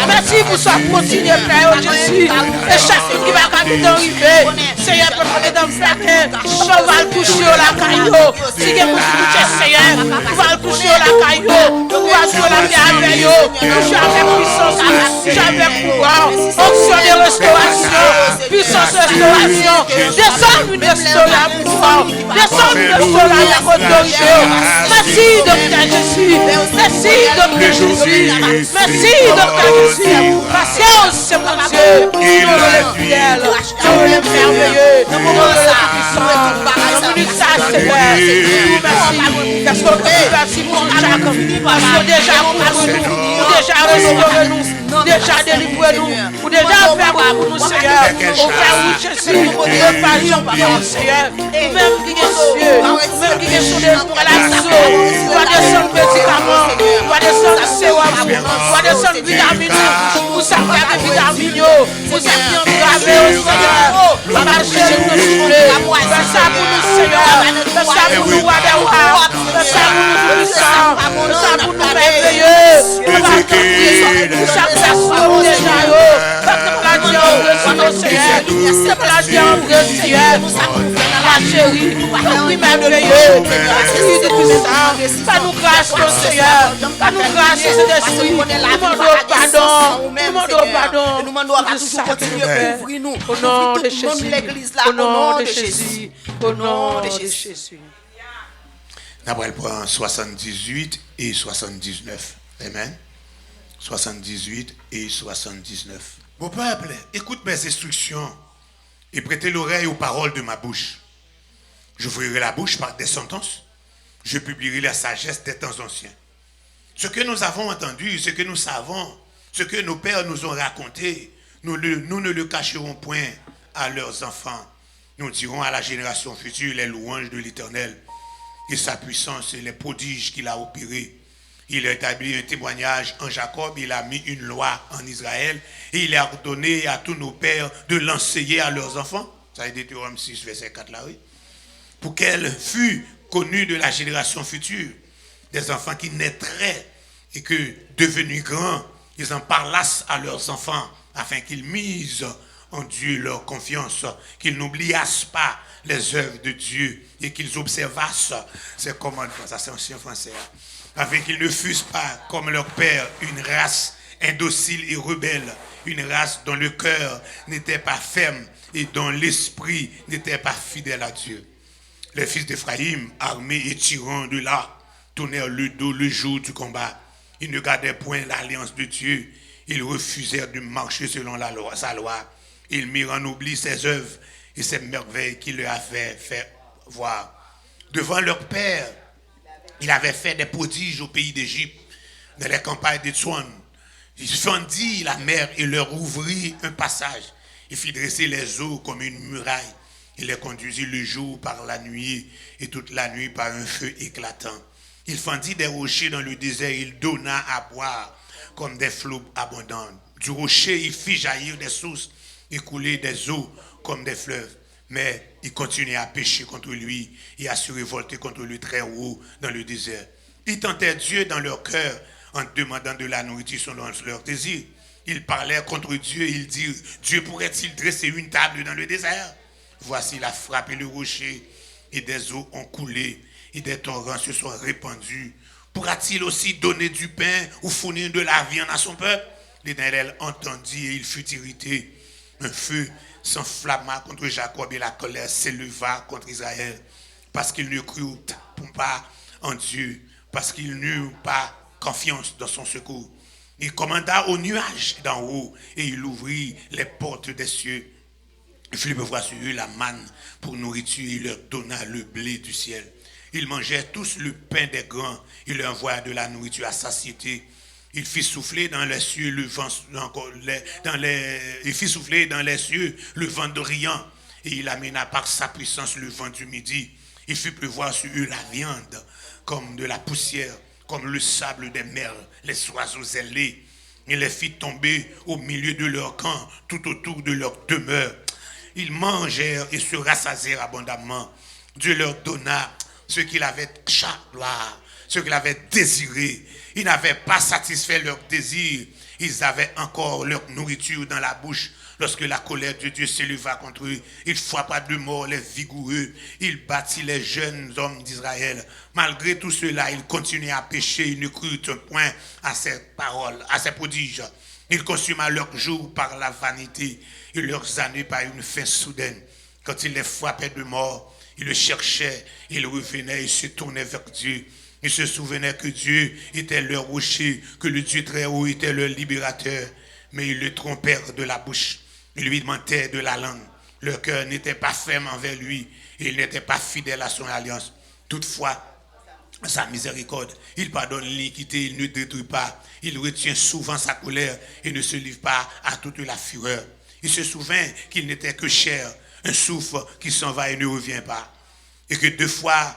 Merci pour ça continuer, Père Jésus. Et chaque qui va arriver, Seigneur, peut prendre dans le flaquin. On va le toucher au la caillou. Si vous touchez, Seigneur, on va le toucher au la caillou. On va jouer la vie avec eux. Toucher avec puissance, toucher avec pouvoir. Onction de restauration. Puissance de restauration. Descends une restauration pouvoir. Descends une restauration autorité. Merci, Docteur Jésus. Merci, Docteur Jésus. Merci, Docteur Jésus. Patience, c'est mon Dieu. Nous le fidèle. Nous le merveilleux. Nous le puissant. Nous ça, Seigneur. Merci. Parce que merci pour chaque. Parce que déjà pour nous, déjà restaurer nous, déjà délivrer nous, ou déjà faire pour nous, Seigneur. On fait oui, Jésus. On fait champion, Seigneur. Même qui est cieux, même qui est sur les relations, on va descendre médicaments, on va descendre sérum, on va descendre vitamines, pour ça faire des vitamines, pour ça qui ont gravé au Seigneur. On va marcher nous souffler. Fais ça pour nous, Seigneur. Fais ça pour nous, roi des rois. Fais ça pour nous, puissants. Fais ça pour nous, merveilleux. Fais ça pour chaque personne déjà. Fais la Dieu, Seigneur. Fais la Dieu, Seigneur. La chérie, oui, merveilleux. Merci de puissant. Fais-nous grâce, Seigneur. Fais-nous grâce, Saint-Esprit. Nous demandons pardon. Nous demandons pardon. Nous demandons à toujours continuer pour ouvrir nous. Au nom de Jésus. Au nom de Jésus. Au nom de Jésus. D'après le point 78 et 79. Amen. 78 et 79. Mon peuple, écoute mes instructions et prêtez l'oreille aux paroles de ma bouche. J'ouvrirai la bouche par des sentences. Je publierai la sagesse des temps anciens. Ce que nous avons entendu, ce que nous savons, ce que nos pères nous ont raconté, nous ne le cacherons point à leurs enfants. Nous dirons à la génération future les louanges de l'Éternel et sa puissance et les prodiges qu'il a opérés. Il a établi un témoignage en Jacob, il a mis une loi en Israël et il a ordonné à tous nos pères de l'enseigner à leurs enfants. Ça est Deutéronome 6, verset 4 là, oui. Pour qu'elle fût connue de la génération future, des enfants qui naîtraient et que, devenus grands, ils en parlassent à leurs enfants afin qu'ils misent en Dieu leur confiance, qu'ils n'oubliassent pas les œuvres de Dieu et qu'ils observassent ses commandements. Ça c'est ancien français. Afin qu'ils ne fussent pas comme leur père, une race indocile et rebelle, une race dont le cœur n'était pas ferme et dont l'esprit n'était pas fidèle à Dieu. Les fils d'Éphraïm, armés et tirant de là, tournèrent le dos le jour du combat. Ils ne gardaient point l'alliance de Dieu. Ils refusèrent de marcher selon sa loi. Ils mirent en oubli ses œuvres et ses merveilles qu'il leur avait fait voir. Devant leur père, il avait fait des prodiges au pays d'Égypte, dans les campagnes de Tsoan. Il fendit la mer et leur ouvrit un passage. Il fit dresser les eaux comme une muraille. Il les conduisit le jour par la nuit et toute la nuit par un feu éclatant. Il fendit des rochers dans le désert. Il donna à boire comme des flots abondants. Du rocher, il fit jaillir des sources et couler des eaux comme des fleuves. Mais ils continuaient à pécher contre lui et à se révolter contre le Très-Haut dans le désert. Ils tentaient Dieu dans leur cœur en demandant de la nourriture selon leur désir. Ils parlaient contre Dieu, ils dirent, Dieu pourrait-il dresser une table dans le désert? Voici, il a frappé le rocher et des eaux ont coulé et des torrents se sont répandus. Pourra-t-il aussi donner du pain ou fournir de la viande à son peuple? L'Éternel entendit et il fut irrité. Un feu s'enflamma contre Jacob et la colère s'éleva contre Israël parce qu'il ne crut pas en Dieu, parce qu'il n'eut pas confiance dans son secours. Il commanda aux nuages d'en haut et il ouvrit les portes des cieux. Il fit pleuvoir sur eux la manne pour nourriture, il leur donna le blé du ciel. Ils mangeaient tous le pain des grands, il leur envoya de la nourriture à satiété. Il fit souffler dans les cieux le vent d'Orient et il amena par sa puissance le vent du midi. Il fit pleuvoir sur eux la viande comme de la poussière, comme le sable des mers, les oiseaux ailés. Il les fit tomber au milieu de leur camp, tout autour de leur demeure. Ils mangèrent et se rassasièrent abondamment. Dieu leur donna ce qu'il avait ce qu'il avait désiré. Ils n'avaient pas satisfait leur désir. Ils avaient encore leur nourriture dans la bouche. Lorsque la colère de Dieu s'éleva contre eux, il frappa de mort les vigoureux. Il battit les jeunes hommes d'Israël. Malgré tout cela, ils continuaient à pécher. Ils ne crurent point à ses paroles, à ses prodiges. Il consuma leurs jours par la vanité et leurs années par une faim soudaine. Quand il les frappait de mort, ils le cherchaient, ils revenaient et se tournaient vers Dieu. Ils se souvenaient que Dieu était leur rocher, que le Dieu très haut était leur libérateur. Mais ils le trompèrent de la bouche, ils lui mentaient de la langue. Leur cœur n'était pas ferme envers lui, et il n'était pas fidèle à son alliance. Toutefois, sa miséricorde, il pardonne l'iniquité, il ne détruit pas. Il retient souvent sa colère et ne se livre pas à toute la fureur. Il se souvient qu'il n'était que chair, un souffle qui s'en va et ne revient pas. Et que deux fois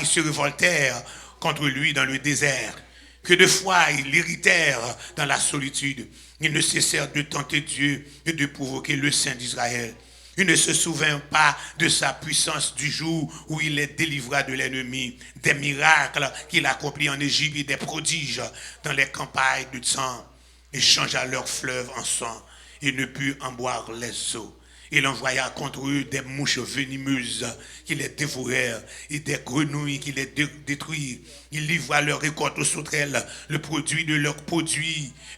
ils se révoltèrent contre lui dans le désert. Que deux fois ils l'irritèrent dans la solitude. Ils ne cessèrent de tenter Dieu et de provoquer le Saint d'Israël. Il ne se souvint pas de sa puissance du jour où il les délivra de l'ennemi, des miracles qu'il accomplit en Égypte et des prodiges dans les campagnes du sang. Il changea leurs fleuves en sang et ne put en boire les eaux. Il envoya contre eux des mouches venimeuses qui les dévorèrent et des grenouilles qui les détruisent. Il livra leur récolte aux sauterelles, le produit de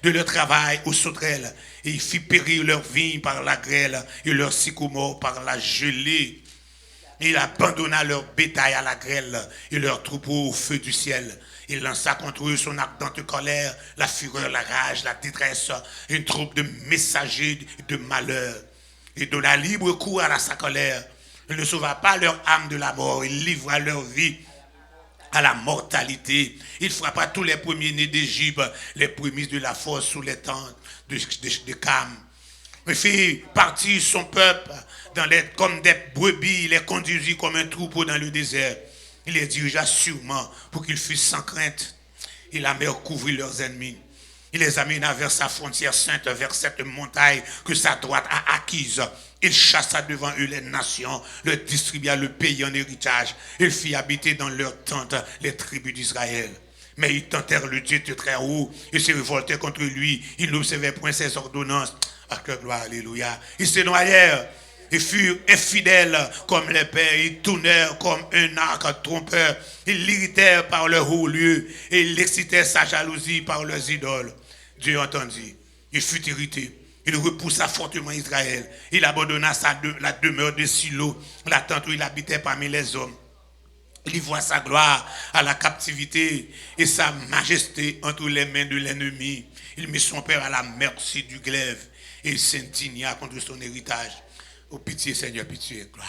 leur travail aux sauterelles. Et il fit périr leurs vignes par la grêle et leurs sycomores par la gelée. Il abandonna leur bétail à la grêle et leurs troupeaux au feu du ciel. Il lança contre eux son ardente colère, la fureur, la rage, la détresse, une troupe de messagers de malheur. Il donna libre cours à sa colère. Il ne sauva pas leur âme de la mort. Il livra leur vie à la mortalité. Il frappa tous les premiers-nés d'Égypte, les prémices de la force sous les tentes de Cam. Il fit partir son peuple comme des brebis. Il les conduisit comme un troupeau dans le désert. Il les dirigea sûrement pour qu'ils fussent sans crainte. Et la mer couvrit leurs ennemis. Il les amena vers sa frontière sainte, vers cette montagne que sa droite a acquise. Il chassa devant eux les nations, leur distribua le pays en héritage. Il fit habiter dans leurs tentes les tribus d'Israël. Mais ils tentèrent le Dieu de très haut et se révoltèrent contre lui. Ils n'observaient point ses ordonnances. Ah, que gloire, alléluia. Ils se noyèrent. Ils furent infidèles comme les pères. Ils tournèrent comme un arc trompeur. Ils l'irritèrent par leur haut lieu et ils l'excitèrent sa jalousie par leurs idoles. Dieu entendit. Il fut irrité. Il repoussa fortement Israël. Il abandonna la demeure de Silo, la tente où il habitait parmi les hommes. Il voit sa gloire à la captivité et sa majesté entre les mains de l'ennemi. Il mit son père à la merci du glaive et il s'indigna contre son héritage. Oh pitié Seigneur, pitié, gloire.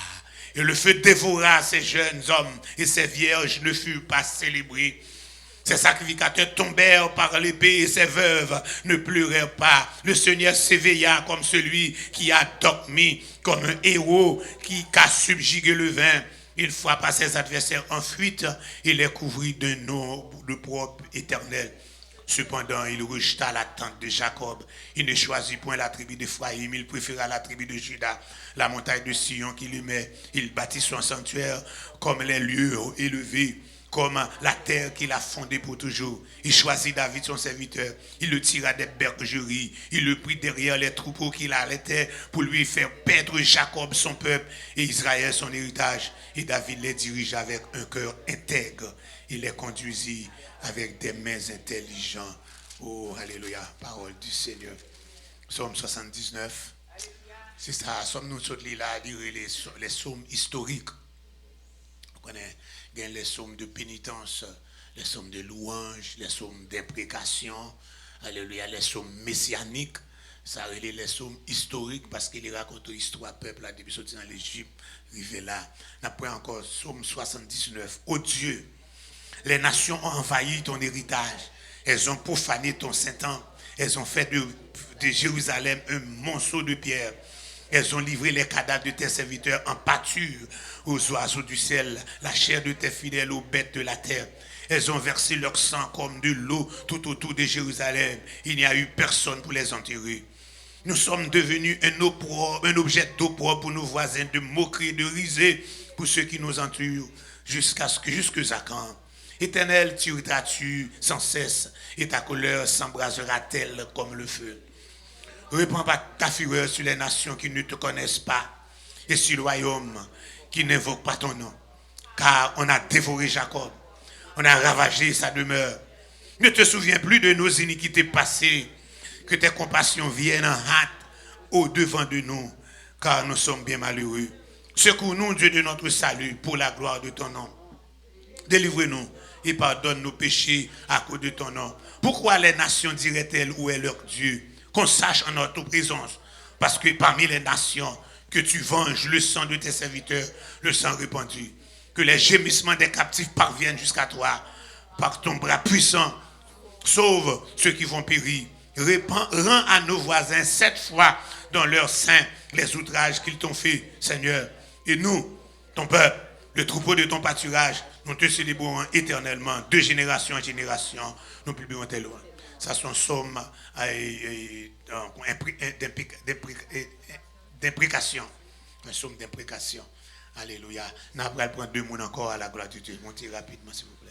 Et le feu dévora ces jeunes hommes et ces vierges ne furent pas célébrés. Ces sacrificateurs tombèrent par l'épée et ces veuves ne pleurèrent pas. Le Seigneur s'éveilla comme celui qui a dormi, comme un héros qui a subjugué le vin. Il frappa ses adversaires en fuite et les couvrit d'un nom de propre éternel. Cependant, il rejeta la tente de Jacob. Il ne choisit point la tribu d'Ephraïm, il préféra la tribu de Juda, la montagne de Sion qu'il aimait. Il bâtit son sanctuaire comme les lieux élevés, comme la terre qu'il a fondée pour toujours. Il choisit David son serviteur, il le tira des bergeries, il le prit derrière les troupeaux qu'il allaitait pour lui faire perdre Jacob son peuple et Israël son héritage. Et David les dirigea avec un cœur intègre, il les conduisit avec des mains intelligentes. Oh, alléluia, parole du Seigneur. Psaume 79, c'est ça, somme nous toutes là à lire les psaumes historiques. Vous connaissez les psaumes de pénitence, les psaumes de louange, les psaumes d'imprécation, alléluia, les psaumes messianiques. Ça relève les psaumes historiques parce qu'il raconte l'histoire peuple là depuis sorti dans l'Égypte, arrivé là. Après encore psaume 79. Oh Dieu, les nations ont envahi ton héritage. Elles ont profané ton Saint-Temple. Elles ont fait de Jérusalem un monceau de pierre. Elles ont livré les cadavres de tes serviteurs en pâture aux oiseaux du ciel, la chair de tes fidèles aux bêtes de la terre. Elles ont versé leur sang comme de l'eau tout autour de Jérusalem. Il n'y a eu personne pour les enterrer. Nous sommes devenus un objet d'opprobre pour nos voisins, de moquerie, de risée pour ceux qui nous entourent, jusque à quand? Éternel, tueras-tu sans cesse, et ta colère s'embrasera-t-elle comme le feu? Répands pas ta fureur sur les nations qui ne te connaissent pas, et sur le royaume qui n'invoque pas ton nom. Car on a dévoré Jacob, on a ravagé sa demeure. Ne te souviens plus de nos iniquités passées, que tes compassions viennent en hâte au-devant de nous, car nous sommes bien malheureux. Secours-nous, Dieu de notre salut, pour la gloire de ton nom. Délivre-nous et pardonne nos péchés à cause de ton nom. Pourquoi les nations diraient-elles où est leur Dieu? Qu'on sache en notre présence, parce que parmi les nations, que tu venges le sang de tes serviteurs, le sang répandu. Que les gémissements des captifs parviennent jusqu'à toi, par ton bras puissant. Sauve ceux qui vont périr. Rends à nos voisins 7 fois dans leur sein les outrages qu'ils t'ont fait, Seigneur. Et nous, ton peuple, le troupeau de ton pâturage, nous te célébrons éternellement, de génération en génération, nous publierons tes lois. Ça, c'est un psaume d'imprécation. Un psaume d'imprécation. Alléluia. Nous allons prendre 2 mots encore à la gloire de Dieu. Montez rapidement, s'il vous plaît.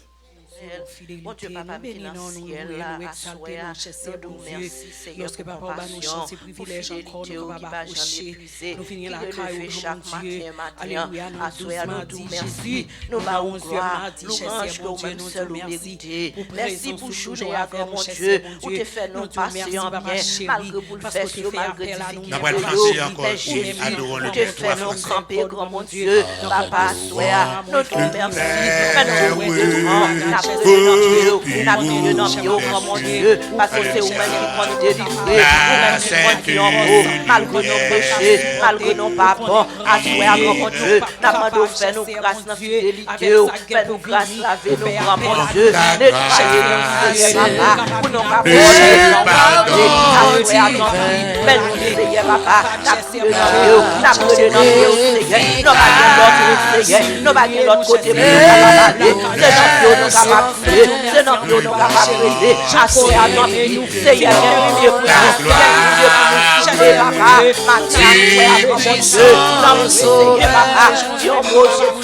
Mon Dieu, papa, financiel, assoya, nous merci, Seigneur, pour compassion, pour fidélité, qui va jamais épuiser, qui relève chaque matin, assoya, nous merci, nous allons gloire, louange que vous-même seul nous méritez. Merci pour journée avec mon Dieu, pour te faire nous passer en bien, malgré bouleversement, malgré difficulté, pour te faire nous camper, grand mon Dieu, papa, assoya, nous te merci, fais-nous de mon Dieu, parce que c'est vous-même qui prend délivrer, vous-même qui prend malgré nos péchés, malgré nos papas, assoir mon Dieu, n'a pas de faire nos grâces dans fidélité, fait nos grâces laver nos grands mon Dieu, nettoyer nos Seigneur papa, pour nos papas, assoir nos vies, fait nous Seigneur papa, n'a plus de nos Seigneur, nous pas l'autre Seigneur, nous pas l'autre côté pour nous capables, c'est notre Dieu, nous capables de chasser à notre vie. Seigneur, Dieu pour nous, papa, Seigneur, papa, Dieu beau Jésus, Dieu beau Jésus,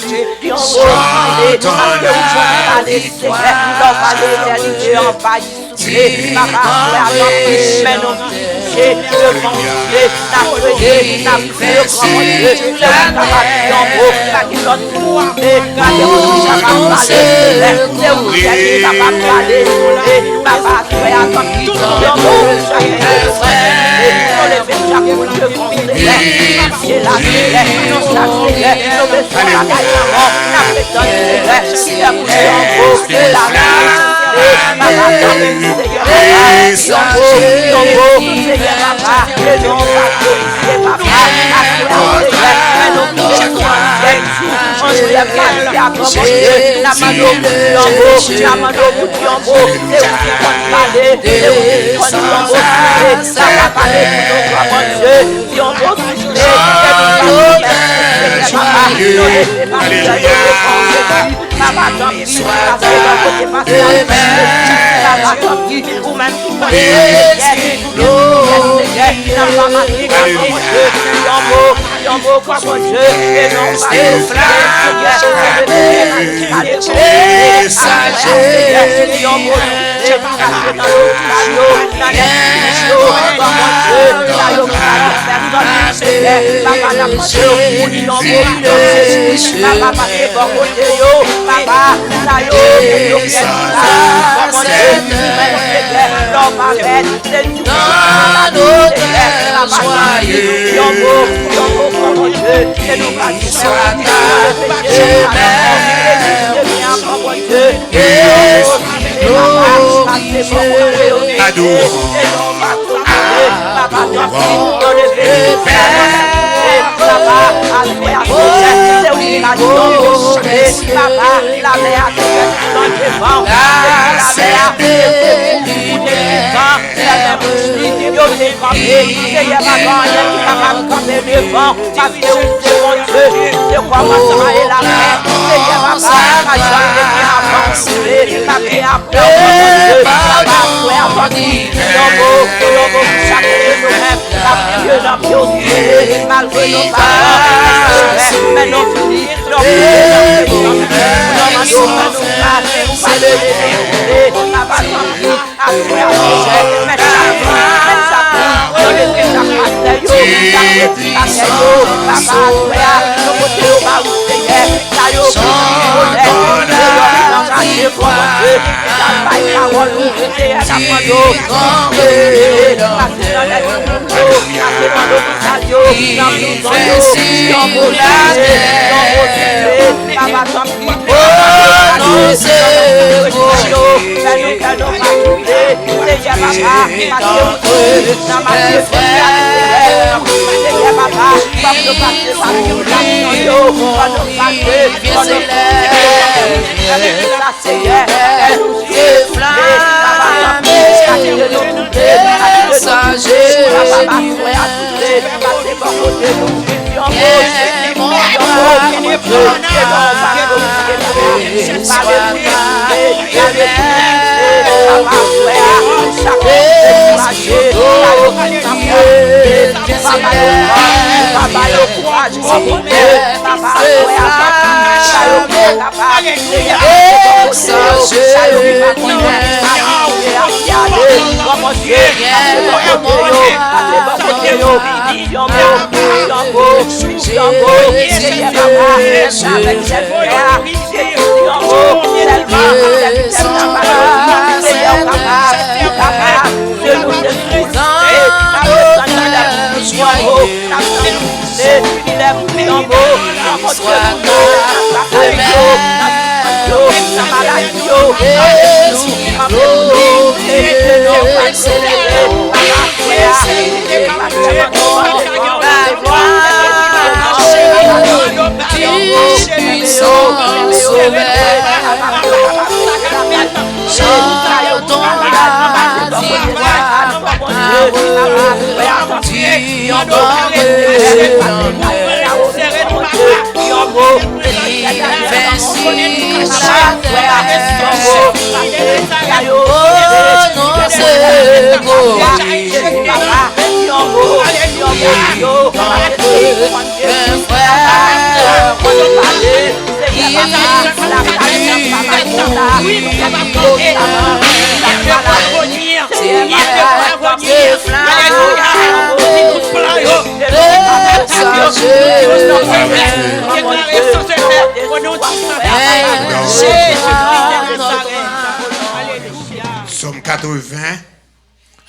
Somme 80,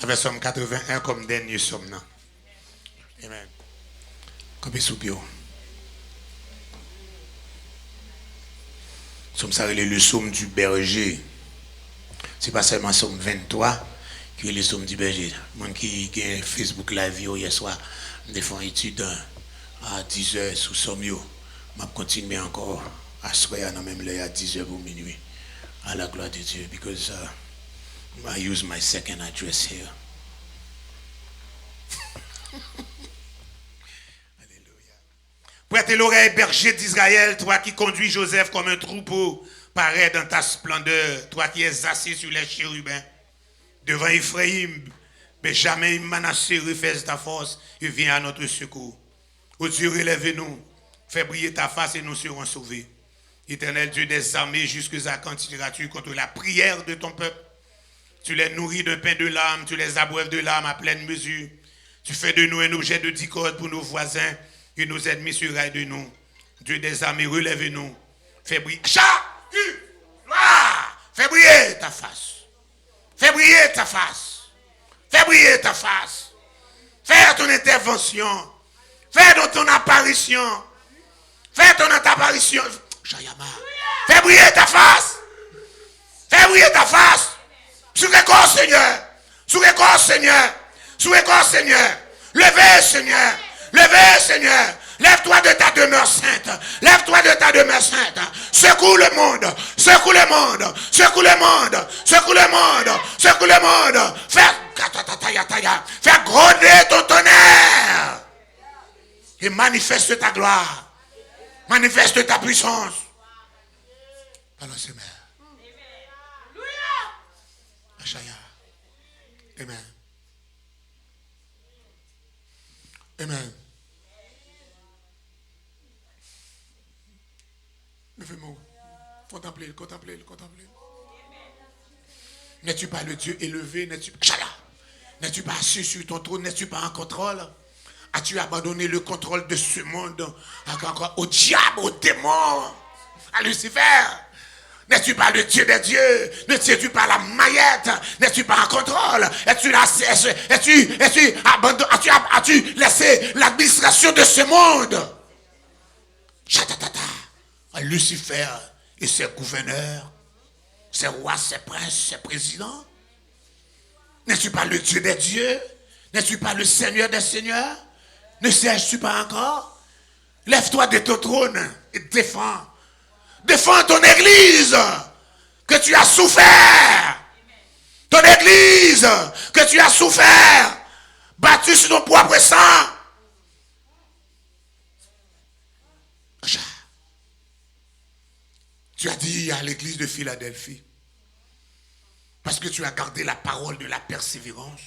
avec Somme 81 comme dernier somme. Amen. Comme soupio. Somme ça le somme du berger. C'est pas seulement somme 23 qui est le somme du berger. Moi qui a Facebook live hier soir, je fais une étude à 10h sous somme yo. Je continue encore à soir même là à 10h pour minuit. À la gloire de Dieu because I use my second address here. Prête l'oreille, berger d'Israël, toi qui conduis Joseph comme un troupeau, paraît dans ta splendeur, toi qui es assis sur les chérubins. Devant Ephraïm, Benjamin, Manassé, refais ta force et viens à notre secours. Ô Dieu, relève-nous, fais briller ta face et nous serons sauvés. Éternel Dieu des armées, jusqu'à quand tireras-tu contre la prière de ton peuple? Tu les nourris de pain de l'âme, tu les abreuves de l'âme à pleine mesure. Tu fais de nous un objet de discorde pour nos voisins et nos ennemis se raillent de nous. Dieu des armées, relève-nous. Fais briller. Fais briller ta face. Fais briller ta face. Fais briller ta face. Fais ton intervention. Fais ton apparition. Fais ton apparition. Fais briller ta face. Fais briller ta face. Sous le corps, Seigneur. Sous le corps, Seigneur. Sous le corps, Seigneur. Levez, Seigneur. Levez, Seigneur. Lève-toi de ta demeure sainte. Lève-toi de ta demeure sainte. Secoue le monde. Secoue le monde. Secoue le monde. Secoue le monde. Secoue le monde. Fais gronder ton tonnerre. Et manifeste ta gloire. Manifeste ta puissance. Alors, Seigneur. Amen. Amen. Levez-moi. Contemplez. N'es-tu pas le Dieu élevé? N'es-tu pas assis sur ton trône? N'es-tu pas en contrôle? As-tu abandonné le contrôle de ce monde au diable, au démon, à Lucifer? N'es-tu pas le Dieu des dieux? Ne tiens-tu pas la maillette? N'es-tu pas en contrôle? As-tu laissé l'administration de ce monde? Lucifer et ses gouverneurs, ses rois, ses princes, ses présidents. N'es-tu pas le Dieu des dieux? N'es-tu pas le Seigneur des seigneurs? Ne sièges-tu pas encore? Lève-toi de ton trône et défends. Défends ton église que tu as souffert. Ton église que tu as souffert. Battu sur ton propre sang. Tu as dit à l'église de Philadelphie, parce que tu as gardé la parole de la persévérance,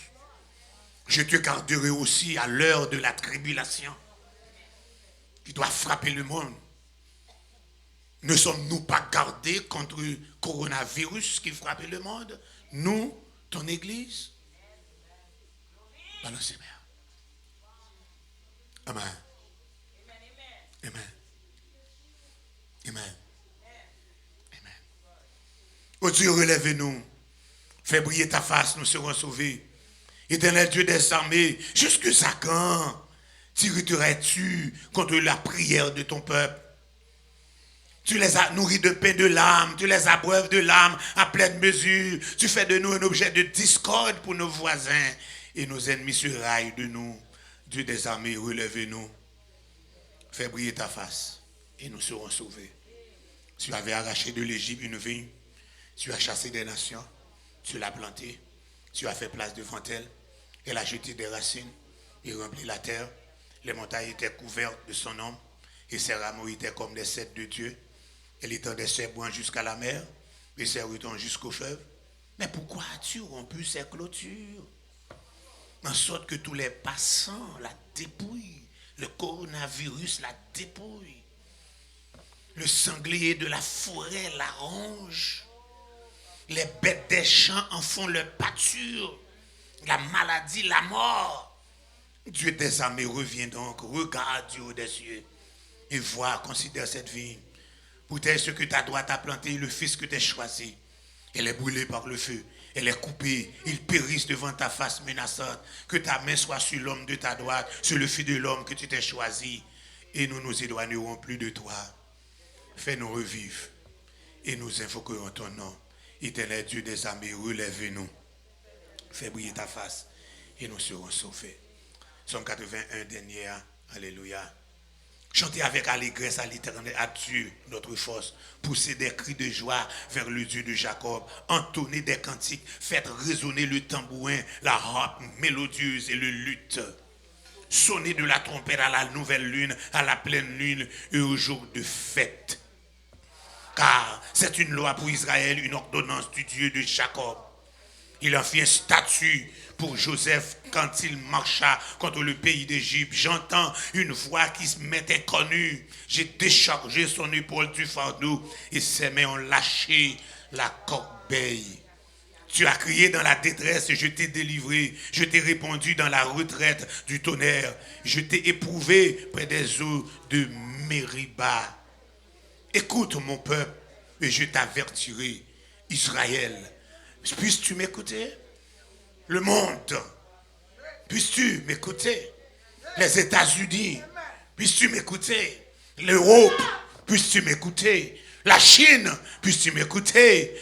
je te garderai aussi à l'heure de la tribulation qui doit frapper le monde. Ne sommes-nous pas gardés contre le coronavirus qui frappe le monde? Nous, ton église? Allons, Seigneur. Amen. Amen. Amen. Amen. Oh Dieu, relève-nous. Fais briller ta face, nous serons sauvés. Éternel Dieu des armées, jusqu'à quand tirerais-tu contre la prière de ton peuple? Tu les as nourris de pain de l'âme, tu les abreuves de l'âme à pleine mesure. Tu fais de nous un objet de discorde pour nos voisins et nos ennemis se raillent de nous. Dieu des armées, relève-nous. Fais briller ta face et nous serons sauvés. Tu avais arraché de l'Égypte une vigne, tu as chassé des nations, tu l'as plantée, tu as fait place devant elle, elle a jeté des racines et rempli la terre. Les montagnes étaient couvertes de son ombre et ses rameaux étaient comme des cèdres de Dieu. Elle étendait ses brins jusqu'à la mer et ses rutons jusqu'aux fleuves. Mais pourquoi as-tu rompu ces clôtures? En sorte que tous les passants la dépouillent. Le coronavirus la dépouille. Le sanglier de la forêt la ronge. Les bêtes des champs en font leur pâture. La maladie, la mort. Dieu des armées revient donc. Regarde du haut des cieux et vois, considère cette vie. Pour ce que ta droite a planté, le fils que tu as choisi. Elle est brûlée par le feu. Elle est coupée. Ils périssent devant ta face menaçante. Que ta main soit sur l'homme de ta droite, sur le fils de l'homme que tu t'es choisi. Et nous nous éloignerons plus de toi. Fais-nous revivre. Et nous invoquerons ton nom. Éternel Dieu des armées, relève-nous. Fais briller ta face. Et nous serons sauvés. Psaume 81, dernier. Alléluia. Chantez avec allégresse à l'Éternel, à Dieu, notre force. Poussez des cris de joie vers le Dieu de Jacob. Entonnez des cantiques. Faites résonner le tambourin, la harpe mélodieuse et le luth. Sonnez de la trompette à la nouvelle lune, à la pleine lune et au jour de fête. Car c'est une loi pour Israël, une ordonnance du Dieu de Jacob. Il en fit un statut pour Joseph quand il marcha contre le pays d'Égypte. J'entends une voix qui se m'était connue. J'ai déchargé son épaule du fardeau et ses mains ont lâché la corbeille. Tu as crié dans la détresse et je t'ai délivré. Je t'ai répondu dans la retraite du tonnerre. Je t'ai éprouvé près des eaux de Mériba. Écoute mon peuple et je t'avertirai, Israël. Puisses-tu m'écouter? Le monde, puisses-tu m'écouter? Les États-Unis, puisses-tu m'écouter? L'Europe, puisses-tu m'écouter? La Chine, puisses-tu m'écouter?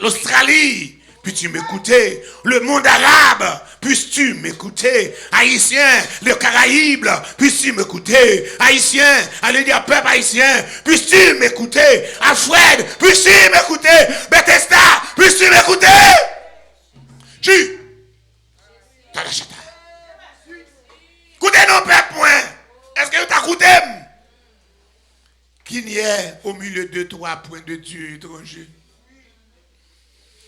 L'Australie, puisses-tu m'écouter? Le monde arabe, puisses-tu m'écouter? Haïtiens, les Caraïbes, puisses-tu m'écouter? Haïtiens, allez dire peuple haïtien, puisses-tu m'écouter? Alfred, puisses-tu m'écouter? Bethesda, puisses-tu m'écouter? Tu. Écoutez nos peuple, point. Est-ce que tu as écouté? Qu'il n'y ait au milieu de toi point de Dieu étranger.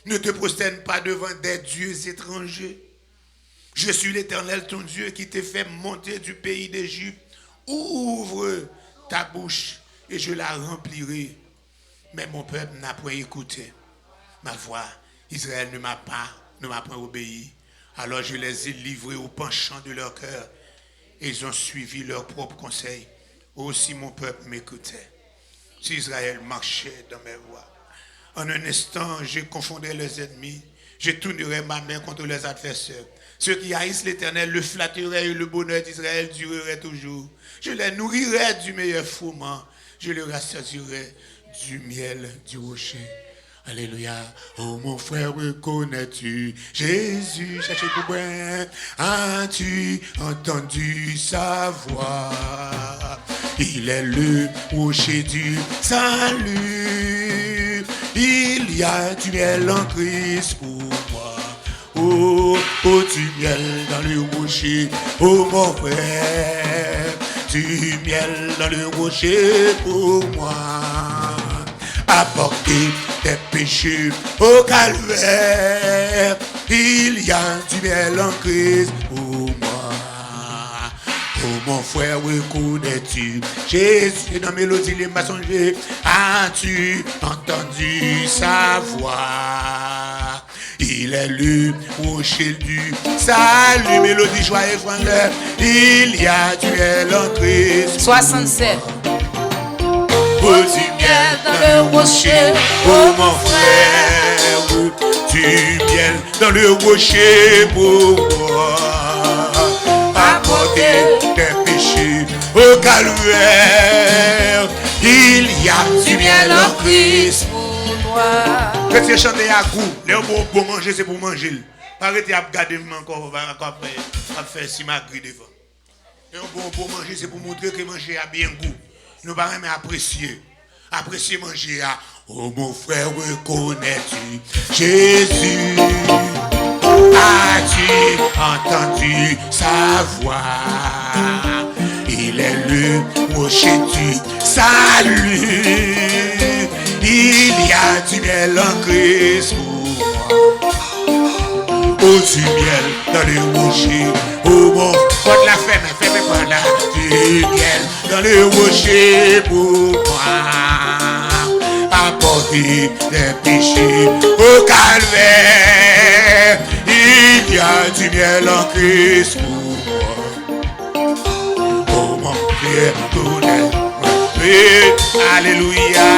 Ne te prosterne pas devant des dieux étrangers. Je suis l'Éternel ton Dieu qui t'ai fait monter du pays d'Égypte. Ouvre ta bouche et je la remplirai. Mais mon peuple n'a point écouté ma voix. Israël ne m'a point obéi. Alors je les ai livrés au penchant de leur cœur. Et ils ont suivi leur propre conseil. Aussi mon peuple m'écoutait. Si Israël marchait dans mes voies. En un instant, je confondais les ennemis. Je tournerai ma main contre les adversaires. Ceux qui haïssent l'Éternel le flatteraient et le bonheur d'Israël durerait toujours. Je les nourrirai du meilleur fourment. Je les rassasirai du miel du rocher. Alléluia. Oh mon frère, reconnais-tu Jésus, cherchez pour moi. As-tu entendu sa voix? Il est le rocher du salut. Il y a du miel en Christ pour moi. Oh, oh, du miel dans le rocher, oh mon frère. Du miel dans le rocher pour moi. Apportez tes péchés au calvaire. Il y a du miel en Christ pour moi. Oh mon frère, reconnais-tu Jésus dans mélodie les mensongers? As-tu entendu sa voix? Il est le rocher du salut. Mélodie, joie et grandeur. Il y a du miel en Christ. 67. Oh, du miel dans le rocher, oh mon frère, du miel dans le rocher pour moi. Apportez tes péchés au calvaire. Il y a du miel en Christ pour moi. Chrétien chanter à coup, les pour manger, c'est pour manger. Arrêtez à regarder encore à faire si ma grille devant. Et pour manger, c'est pour montrer que manger a bien goût. Nous pas même apprécier. Apprécier manger. Oh mon frère, reconnais-tu Jésus? As-tu entendu sa voix? Il est le rocher du salut. Il y a du miel en Christ pour moi. Oh, du miel dans le rocher. Oh mon, quand la ferme pas là. Du miel dans le rocher pour moi. Apporter des péchés au calvaire. Il y a du miel en Christ pour moi. Oh mon Dieu, connais-moi. Alléluia.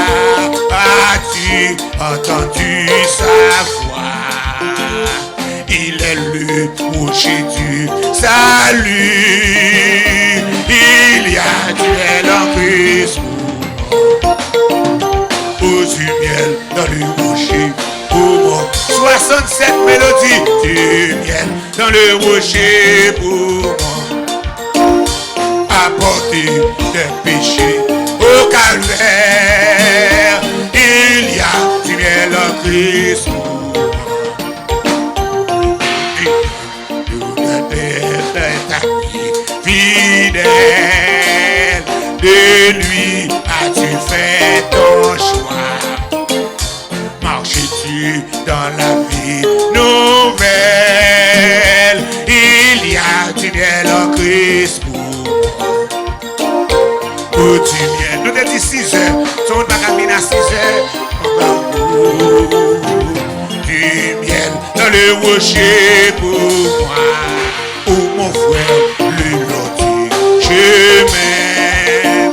as-tu entendu sa voix? Il est le rocher du salut. Il y a du miel en Christ. Oh, du miel dans le rocher. Pour 67 mélodies. Du miel dans le rocher pour moi. Apporter des péchés au calvaire. Il y a du miel en Christ. Fidèle, de lui as-tu fait ton choix? Marches-tu dans la vie nouvelle? Il y a du miel en Christ pour oh, du miel. Nous t'es dit 6 heures, son pas caminer à 6 heures. Du miel dans le rocher pour moi. Oh mon frère, le long chemin,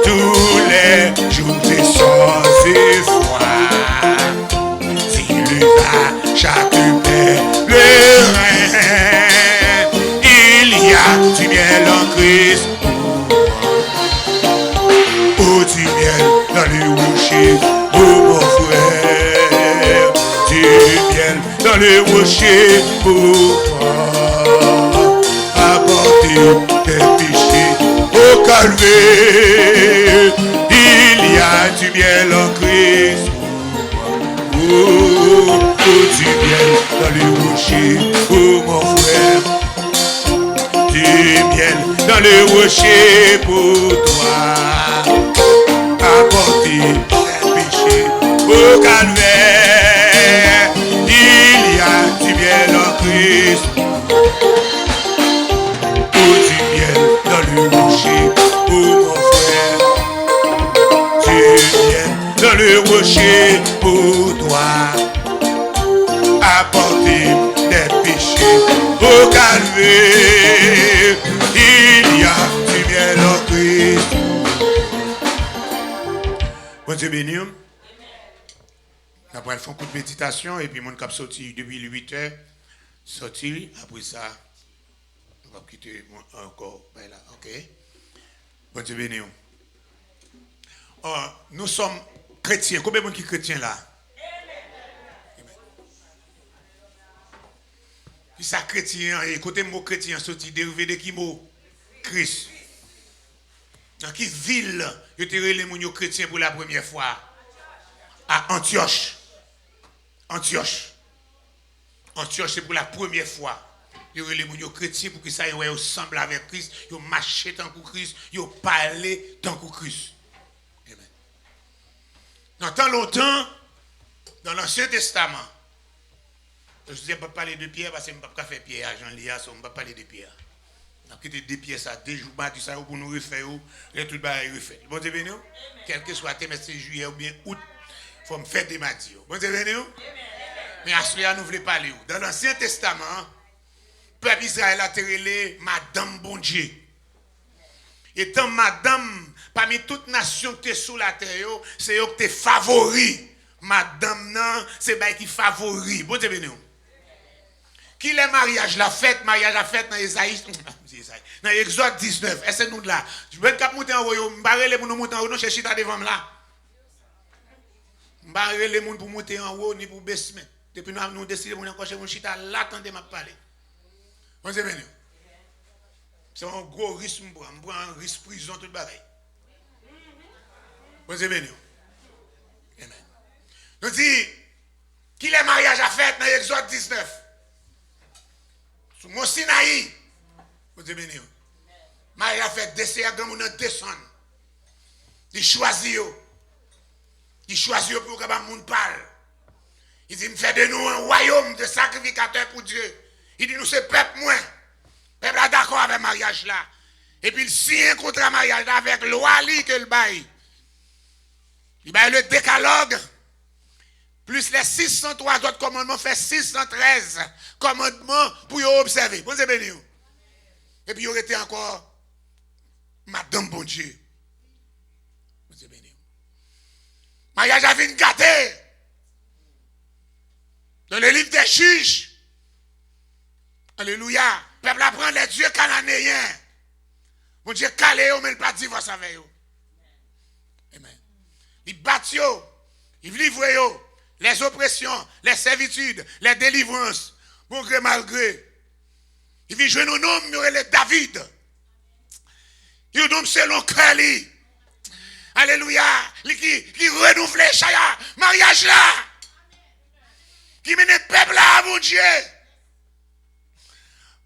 tous les jours et sans effroi. S'il va chaque pèlerin, il y a du miel en Christ. Oh, du miel dans le rocher, oh mon frère, du miel dans le rocher pour toi. Apporter tes péchés au calvaire. Il y a du miel en Christ. Oh, du miel dans le rocher, oh mon frère. Du miel dans le rocher pour toi. Apporter tes péchés au calvaire. Il y a du miel en Christ. Dans le rocher, oh mon frère, du miel dans le rocher pour toi, apporter des péchés au calvaire. Il y a du miel en Christ. Bon Dieu béni. Après elle fait un coup de méditation et puis mon cap sorti depuis 8 heures, sorti après ça. On va quitter encore là, ok? Bon Dieu béni. Nous sommes chrétiens. Combien de monde qui est chrétien là? Amen. Puis ça chrétien, et côté mot chrétien, sorti dérivé de qui mot? Christ. Dans qui ville, vous avez les gens chrétiens pour la première fois? À Antioche. Antioche, c'est pour la première fois. Ils ont les chrétiens pour que ça y ressemble avec Christ, ils ont marché tant que Christ, ils ont parlé tant que Christ. Amen. Dans tant longtemps, dans l'Ancien Testament, je ne vais pas parler de Pierre parce que je ne peux pas faire Pierre à Jean-Lia, je ne peux pas parler de Pierre. Donc, il y a des pièces à 2 jours, ça pour nous refaire, et tout le monde refait. Bon Dieu béni, quel que soit le c'est juillet ou bien août, il faut me faire des matins. Bon Dieu béni, mais à cela, nous voulons parler. Dans l'Ancien Testament, le peuple Israël a terrelé Madame Bon Dieu. Étant Madame, parmi toutes les nations qui sont sur la terre, c'est eux qui sont favoris. Madame, non, c'est eux qui favoris. Bon Dieu béni. Qui est mariage la fête dans Esaïe, dans Exode 19. Est-ce que nous là? Je veux pas monter en haut, je vais les gens monter en haut, non chercher ta devant là. Je vais les gens pour monter en haut ni pour baisser. Depuis nous décidons de chercher mon chita là attendez m'a parler. On sait bien. C'est un gros risque pour un risque prison tout pareil. On sait bien. Amen. Nous dit qui est mariage à fête dans Exode 19. Sous mon Sinaï, vous avez béni. Marie a fait descendre à grand monde descendre. Il choisit. Il choisit pour que le monde parle. Il dit, me fait de nous un royaume de sacrificateurs pour Dieu. Il dit, nous c'est peuple moins. Peuple est d'accord avec le mariage là. Et puis il signe un contrat mariage là avec loi que le bail. Il bail le décalogue. Plus les 603 autres commandements fait 613 commandements pour y observer. Bon, c'est béni. Et puis il y aurait été encore Madame Bon Dieu. Bon, c'est béni. Mariage a fini gâté. Dans le livre des juges. Alléluia. Le peuple apprend les dieux cananéens. Mon Dieu calé, mais il pas divorce avec eux. Amen. Il bat yo. Il livre yo. Les oppressions, les servitudes, les délivrances. Bon gré malgré. Il vit jouer nos noms, il David. Il nomme selon cœur. Alléluia. Qui renouvelle chaya. Mariage là. Qui mène le peuple là, mon Dieu.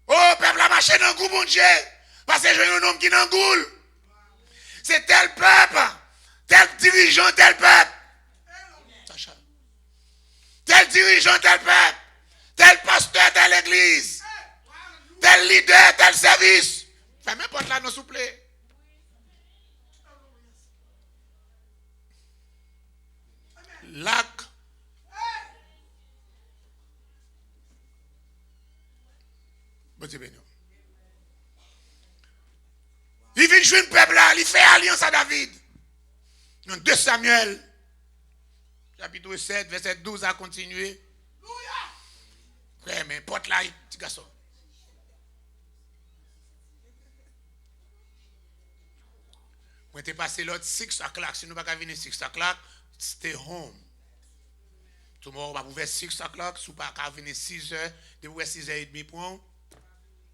Oh, peuple a marché dans le goût, mon Dieu. Parce que j'ai un homme qui est dans le goût. C'est tel peuple, tel dirigeant, tel peuple. Tel dirigeant, tel peuple. Tel pasteur, telle église. Tel leader, tel service. Fais même porte là, non, s'il vous plaît. Lac. Bon Dieu béni. Il vient jouer un peuple là, il fait alliance à David. Dans 2 Samuel, chapitre 7, verset 12 à continuer. Frère, mais porte là, petit garçon. Moi, t'es passé l'autre 6 o'clock. Si nous ne pouvons pas venir 6 o'clock, stay home. Tomorrow, on va ouvrir 6 o'clock. Si nous ne pouvons pas venir 6 heures, de ouvrir 6h30 pour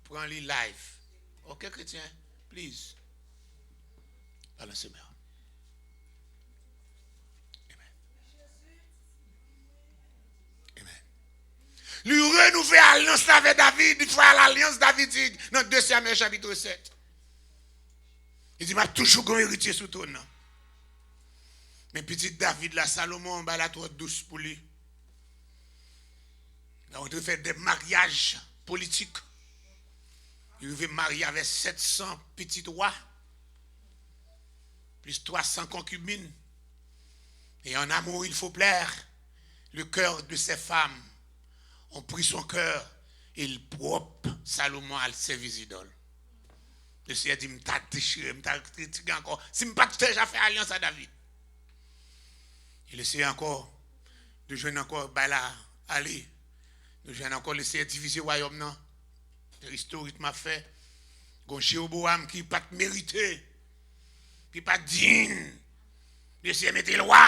prendre les live. Ok, chrétien? Please. Balancez-moi. Amen. Amen. Lui renouveler l'alliance avec David, il faut l'alliance davidique dans 2 Samuel chapitre 7. Il dit, m'a toujours comme héritier sous ton nom. Mais petit David, la Salomon, bah, la trop douce pour lui. On devait faire des mariages politiques. Il devait marier avec 700 petits rois, plus 300 concubines. Et en amour, il faut plaire. Le cœur de ces femmes ont pris son cœur et il propre Salomon à servir idoles. Le Seigneur dit, m't'a déchiré, m't'a critiqué encore. Si m'pas déjà fait alliance à David. Il essaie encore de joindre encore Bala, Ali. De joindre encore le Seigneur diviser le royaume, non? Historique m'a fait. Gon Jéroboam qui pas mérité. Qui pas digne. Le Seigneur mette le roi.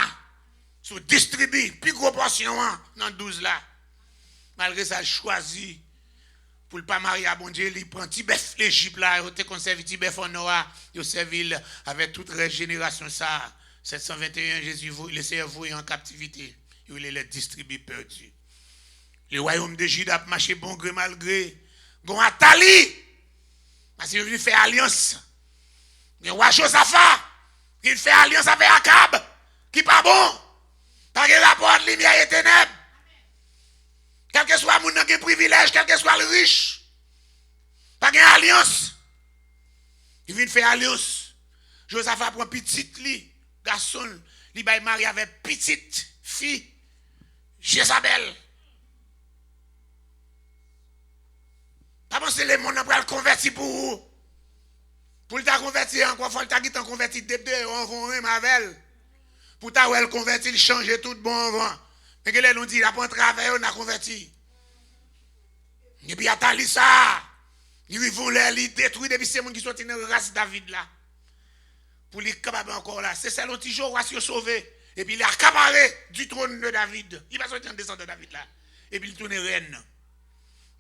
Sous distribuer, plus gros portion dans 12 là. Malgré ça, il choisit. Pour ne pas marier à bon Dieu, il prend Tibet l'Égypte là, il a conservé Tibet en Noah, il a servi avec toute régénération ça. 721, Jésus, le Seigneur voué en captivité. Il les distribue perdu. Le royaume de Juda a marché bon gré mal gré. Gon Atali, parce qu'il est venu faire alliance. Le roi Josaphat, il fait alliance avec Akab, qui pas bon. Pas de rapport de lumière et ténèbres. Quel que soit mon privilège, quel que soit le riche, pas gain alliance. Il vient faire alliance. Josaphat prend petite li, garçon, il va marier avec petite fille, Jézabel. Pas penser les monde après le convertir pour vous. Pour le convertir encore, faut le ta convertir de deux, on va même avec. Pour ta elle convertir, changer tout bon avant. Mais que les nous dit, il a pas un travail, on a converti. Et puis, Atali ça. Il voulait les détruire depuis ces gens qui sont dans la race David là. Pour les capables encore là. C'est ça l'autre jour, on va sauver. Et puis, il a accaparé du trône de David. Il va sortir en descendant de David là. Et puis, il tourne reine.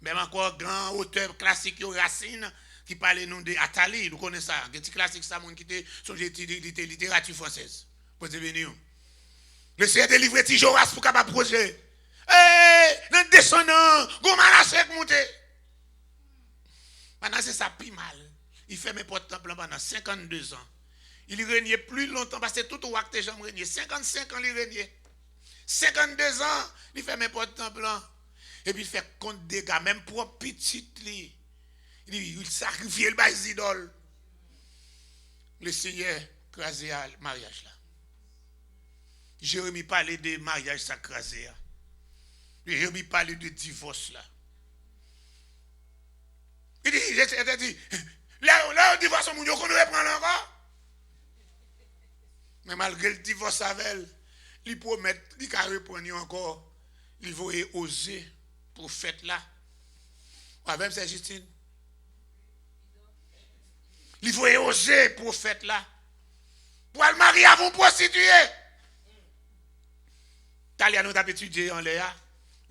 Même encore, grand auteur classique, Racine, qui parlait nous de Atali. Nous connaissons ça. Un petit classique, ça, qui était sur la littérature française. Pour devenir. Le Seigneur délivre Tijoras pour capable projet. Dans descendant, Gomanasek monte. Maintenant, c'est ça plus mal. Il fait mes portes temple pendant 52 ans. Il régnait plus longtemps parce que tout le roi que j'aime régner. 55 ans, il régnait. 52 ans, il fait mes portes temple. Et puis il fait compte des gars, même pour petit li. Il sacrifie le bas idoles. Le Seigneur crasé le mariage là. Jérémie parlait de mariage sacré. Jérémie parlait de divorce là. Il dit, là, le divorce, on ne reprend encore. Mais malgré le divorce avec elle, il promet, il va répondre encore, il va oser prophète là. Avec c'est Justine. Il faut oser prophète là. Pour le marier avant prostituée. Talia nous a étudié en Léa.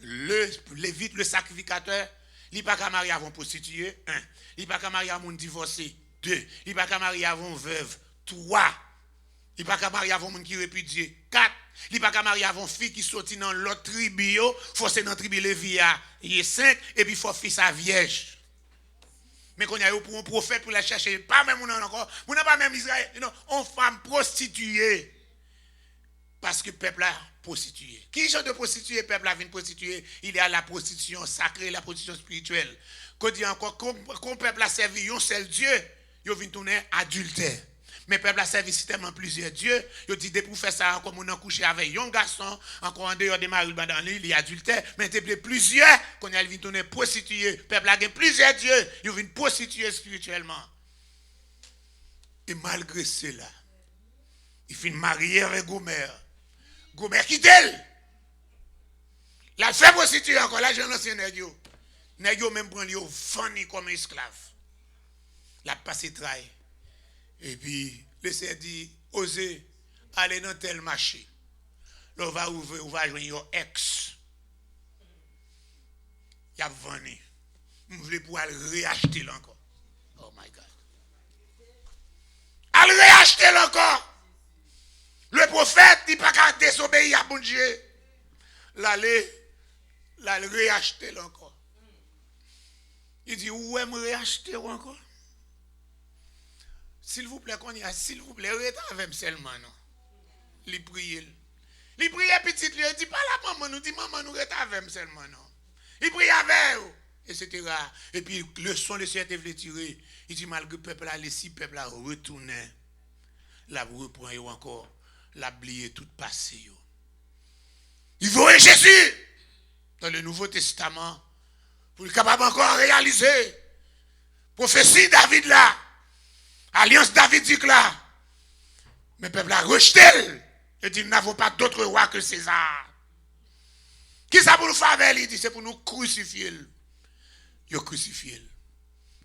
Le Lévite, le sacrificateur, il n'est pas qu'à marier avant prostituée. 1. Il n'est pas qu'à marier avant divorcé. 2. Il n'est pas qu'à marier avant veuve. 3. Il n'est pas qu'à marier avant monde qui répudie. 4. Il n'est pas qu'à marier avant fille qui sortit dans l'autre tribu. Forcé dans la tribu Lévia. Il est 5. Et puis il faut fils sa vierge. Mais qu'on y a eu pour un prophète pour la chercher. Pas même on encore. On n'a pas même Israël. Non, on femme prostituée. Parce que le peuple a prostitué. Qui sont de prostituer? Le peuple a vu une prostituée. Il y a la prostitution sacrée, la prostitution spirituelle. Qu'on dit encore, quand le peuple a servi un seul Dieu, il vient tourner adultère. Mais le peuple a servi tellement plusieurs dieux. Il dit, pour faire ça, comme on a couché avec un garçon, encore en dehors des maris dans l'île, il est adultère. Mais il y a plusieurs, quand il vient tourner prostituer. Le peuple a plusieurs dieux, il vient prostituer spirituellement. Et malgré cela, il finit marié avec Gomer. Gomer quitte elle. La fait prostituer encore, là j'ai un ancien nègre. Nègre même prend lui vendu comme esclave. La passe trahi. Et puis, le Seigneur dit, osez aller dans tel marché. Là, on va ouvrir, on va joindre un ex. Il a vendu. Vous voulez pouvoir réacheter encore. Oh my God. Elle réacheter encore. Le prophète dit pas qu'à désobéir à bon Dieu. L'aller, la réacheter encore. Il dit, où est-ce me réacheter encore? S'il vous plaît, qu'on y a, s'il vous plaît, restez avec seulement, non. Il prie. Il prie petit, il dit, pas la maman, nous dit, maman, nous restez avec seulement, non. Il prie avec vous, etc. Et puis, le son, le Seigneur voulait tirer. Il dit, malgré le peuple, les 6 peuples a retourné. La reprend encore. La oublié tout passé. Il voit Jésus dans le Nouveau Testament pour être capable encore réaliser. Prophétie David là. Alliance davidique là. Mais le peuple a rejeté. Il dit, nous n'avons pas d'autre roi que César. Qui ça pour nous faire avec lui? Il dit, c'est pour nous crucifier. Il a crucifié.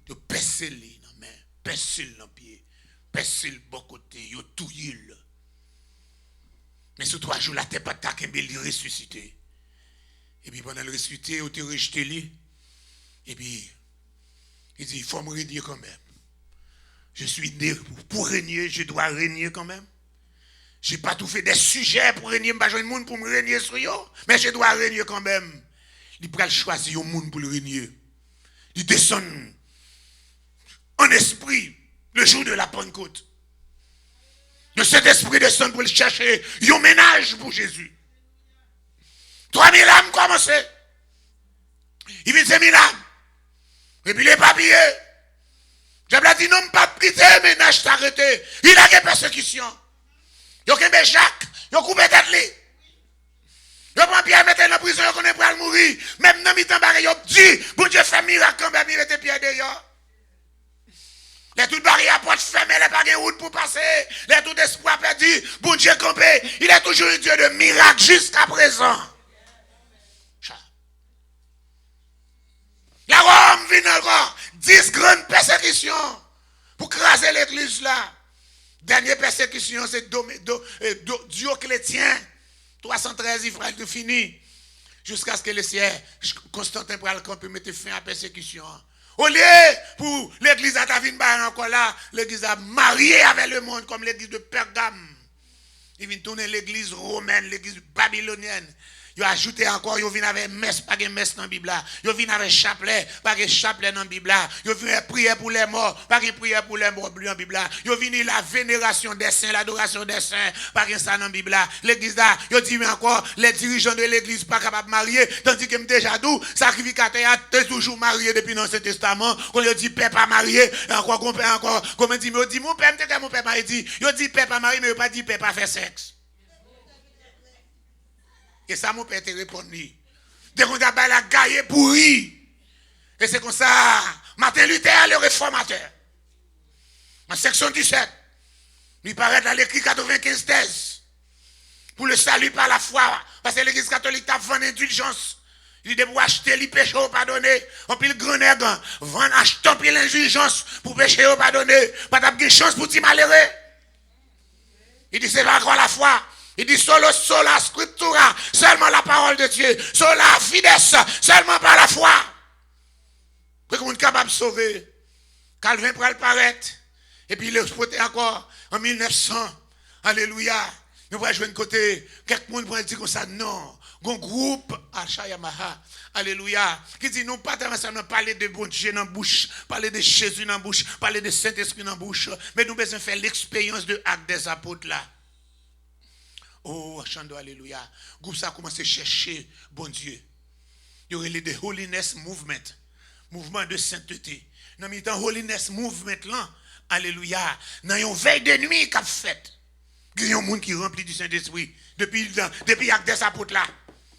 Il a percé lui dans la main, percé dans le pied, percé le bon côté, il a touillé. Mais sur 3 jours, la tête pas taquée, mais il ressuscité. Et puis pendant le ressuscité, il a rejeté lui. Et puis, il dit, il faut me régner quand même. Je suis né pour régner, je dois régner quand même. Je n'ai pas tout fait des sujets pour régner, je n'ai pas besoin de monde pour me régner sur eux, mais je dois régner quand même. Il peut choisir un monde pour le régner. Il descend en esprit le jour de la Pentecôte. Le Saint-Esprit descend pour le chercher. Il y a un ménage pour Jésus. 3000 âmes commencé. Il vient 5000 âmes. Et puis les papiers. J'ai dit non, pas quitter, ménage t'arrêter. Il a des persécutions. Il a des Jacques. Il a coupé tête li. Il a pris Pierre, mettre dans la prison, il connaît pas mourir. Même dans mi-temps, il a dit, bon Dieu fait miracle quand même, il était Pierre d'ailleurs. Les toutes barrières portes fermées, les pas de route pour passer, les tout espoir perdu, bon Dieu campé, il est toujours un Dieu de miracle jusqu'à présent. La Rome vient encore, 10 grandes persécutions pour craser l'église là. Dernière persécution, c'est Dioclétien, 313, il fera tout fini. Jusqu'à ce que le ciel, Constantin pour le camp, mette fin à la persécution. Au lieu pour l'église à Tavine encore là, l'église a marié avec le monde comme l'église de Pergame. Il vient tourner l'église romaine, l'église babylonienne. Il a ajouté encore, il vient avec messe, pas de messe dans la Bible. Il vient avec chapelet, pas de chapelet dans la Bible. Il vient prier pour les morts, pas de prière pour les morts dans la Bible. Il vient la vénération des saints, l'adoration des saints, pas de ça dans la Bible. L'église là, il dit mais encore, les dirigeants de l'église pas capables de marier, tandis que déjà tout, sacrificateur est toujours marié depuis l'Ancien Testament. Quand il dit père pas marié, encore, comme il dit, mais il dit mon père, mon père m'a dit, il dit père pas marié, mais il pas dit père pas faire sexe. Et ça, mon père te répondit. Dès qu'on a la gaille pourri. Et c'est comme ça, Martin Luther, le réformateur. En section 17, il paraît dans l'écrit 95 thèses. Pour le salut par la foi. Parce que l'église catholique a vendu indulgence. Il dit pour acheter les péchés au pardonner. En pile grand nègre. Vendre, acheter en pile l'indulgence pour pécher au pardonner. Pas d'avoir chance pour t'y malheureux. Il dit c'est pas quoi la foi. Il dit solo sola scriptura. Seulement la parole de Dieu. Sola fides. Seulement par la foi. Pour qu'on est capable de sauver. Calvin pourra le paraître. Et puis il l'exploité encore en 1900. Alléluia. Nous allons jouer de côté. Quelqu'un pourrait dire comme ça. Non. Un groupe, Acha Yamaha, alléluia, qui dit non pas seulement parler de bon Dieu dans la bouche, parler de Jésus dans la bouche, parler de Saint-Esprit dans la bouche, mais nous besoin faire l'expérience de acte des apôtres là. Oh, chando, alléluia. Groupe ça a commencé à chercher bon Dieu. Il y aurait le Holiness Movement, mouvement de sainteté. Dans le temps Holiness Movement là, alléluia, dans une veille de nuit qu'a fait. Il y a un monde qui rempli du Saint-Esprit depuis acte des apôtres là.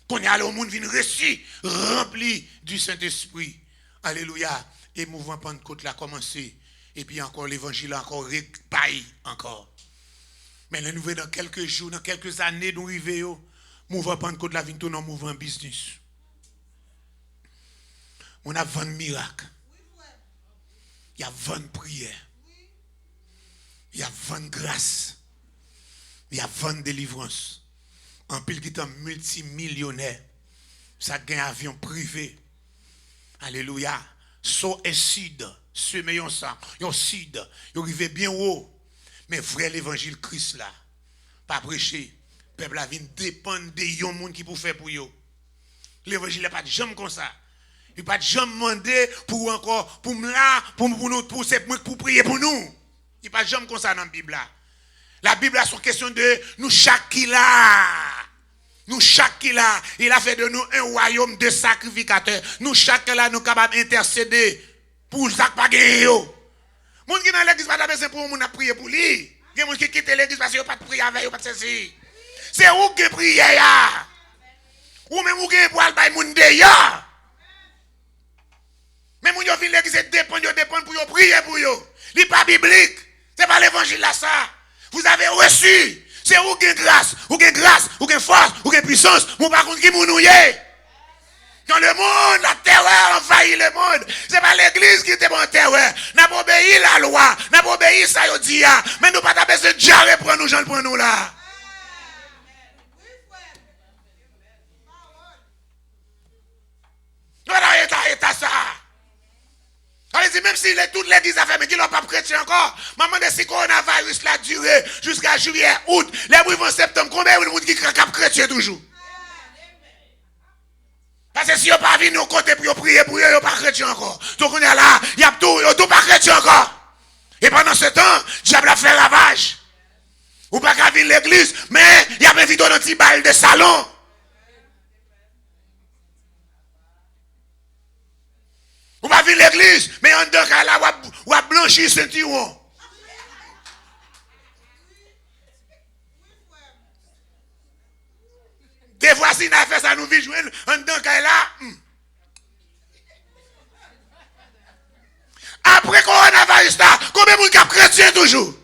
Qu'on est allé au monde, vient reçu, rempli du Saint-Esprit. Alléluia. Et mouvement Pentecôte l'a commencé. Et puis encore l'évangile a encore répaillé encore. Mais nous voyons dans quelques jours, dans quelques années, nous arrivons, mouvement Pentecôte l'a vient tourner en mouvement business. On a 20 miracles. Il y a 20 prières. Il y a 20 grâces. Il y a 20 délivrances. En pile qui est un multimillionnaire. Ça gagne un avion privé. Alléluia. So et sud. Semé yon ça. Yon sud. Yon arrive bien haut. Mais vrai l'évangile Christ là. Pas prêcher. Peuple la vient dépendre de yon monde qui pour faire pour yo. L'évangile n'est pas de jamais comme ça. Il pas de jamais demander pour encore, pour là, pour nous, pour prier pour nous. Il pas de jamais comme ça dans la Bible là. La Bible a son question de nous chaque qui là. Nous chaque qui là. Il a fait de nous un royaume de sacrificateurs. Nous chaque là nous capables d'intercéder pour ça pas gagner yo. Moun qui dans l'église pas besoin pour moun a prier pour lui. Il y a moun qui quitte l'église parce qu'il pas de prière avec, pas de ceci. C'est où que prier ya. Ou même où que pour aller moun de mais moun yo vinn l'église dépend pour yo prier pour yo. Li pas biblique. C'est pas l'évangile là ça. Vous avez reçu. C'est où qu'il y a grâce, où qu'il y a grâce, où qu'il y a force, où qu'il y a puissance. Mon par contre qui mounouye. Dans le monde, la terreur envahit le monde. C'est pas l'église qui était en terreur. N'a pas obéi la loi. N'a pas obéi ça yo dit. Mais nous pas besoin de jarrer pour nous, j'en prends nous là. Voilà, état ça. Allez-y, même si toute l'église a fait, mais qui n'ont pas chrétien encore, maman de si coronavirus l'a duré jusqu'à juillet, août, les mois en septembre, combien de monde qui est chrétien toujours? Parce que si vous pas venu au côté pour prier pour eux, vous pas chrétien encore. Donc on est là, il y a tout pas chrétien encore. Et pendant ce temps, diable a fait ravage. Ou pas qu'à venir l'église, mais il y a une vidéo dans un petit bal de salon. Ou pas venir l'église, mais en deux cas là, ou à blanchir ceinturon. Des fois, si nous avons fait ça, nous vivons en deux cas là. Après coronavirus, combien de monde qui chrétien toujours?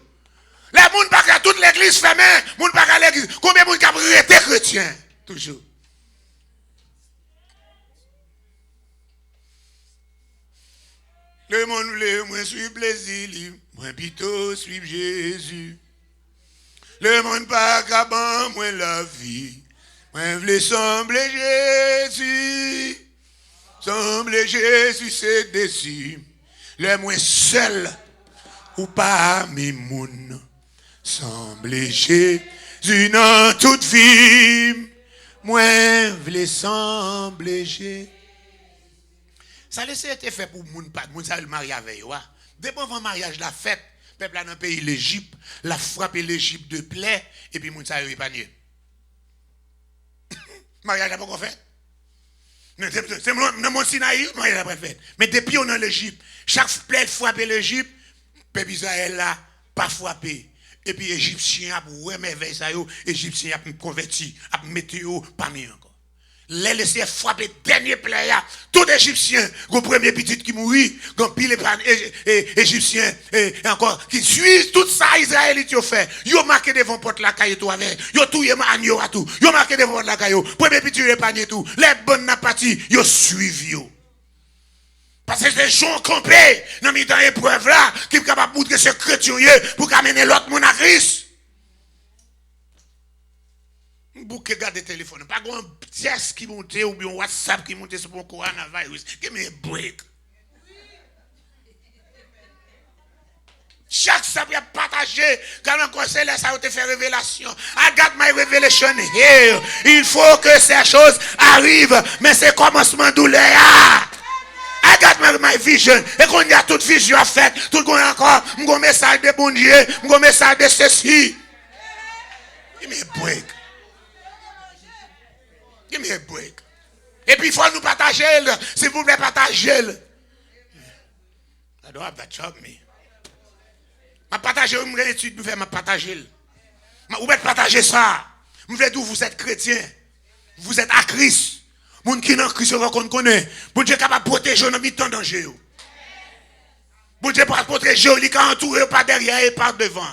Les gens pas qu'à toute l'église fermée, les gens pas qu'à l'église. Combien de monde qui été chrétien toujours? Le monde voulait, moi suis plaisir, moi plutôt suivre Jésus. Le monde pas qu'à moi la vie, moi voulais sembler Jésus. Sembler Jésus c'est déçu. Le moins seul ou pas mes moun. Sembler Jésus dans toute vie. Moi voulais sembler Jésus. Ça laisse été fait pour moun pas moun ça le mariage avec yo. Depuis avant mariage la fête, peuple dans le pays l'Égypte, la frappé l'Égypte de plaie et puis moun ça épargné. Mariage n'a pas encore fait. C'est mon Sinaï, mariage n'a pas fait. Mais depuis on est en l'Égypte, chaque plaie frappé l'Égypte, peuple Israël là pas frappé. Et puis Égyptien a pour remerveiller ça yo, Égyptien a converti, a mettre yo pas mis encore. Les laissés frapper dernier player. Tout Égyptien, le premier petit qui mourit, le pile Égyptien, et encore, qui suit tout ça, Israélite, yo fait. Yo marqué devant porte la caille tout avec. Yo tout, yo agneau à tout. Yo marqué devant porte la caille. Premier petit épargné tout. Les bonnes n'a parti, yo suivi yo. Parce que c'est des gens campés, dans mes temps épreuve là, qui sont capables de montrer ce chrétien pour amener l'autre monde à Christ. Vous regardez le téléphone, pas un pièce qui monte ou bien un WhatsApp qui monte sur mon coronavirus. Give me a break. Chaque sabre a partagé quand on conseille ça a été fait révélation. I got my revelation here. Il faut que ces choses arrivent, mais c'est commencement douleur. I got my vision. Et qu'on y a toute vision à faire, tout qu'on a encore, mon message de bon Dieu, mon message de ceci. Give me a break. Give me a break. Et puis il faut nous partager, s'il vous plaît, partager. I don't have that job, me. Je partage, je vais étudier, je vais partager. Je vais partager ça. Je vais dire, vous êtes chrétien. Vous êtes à Christ. Les gens qui sont en Christ, vous connaissez. Bon Dieu est capable de protéger dans le temps danger. Bon Dieu est capable de protéger, il est entouré par derrière et par devant.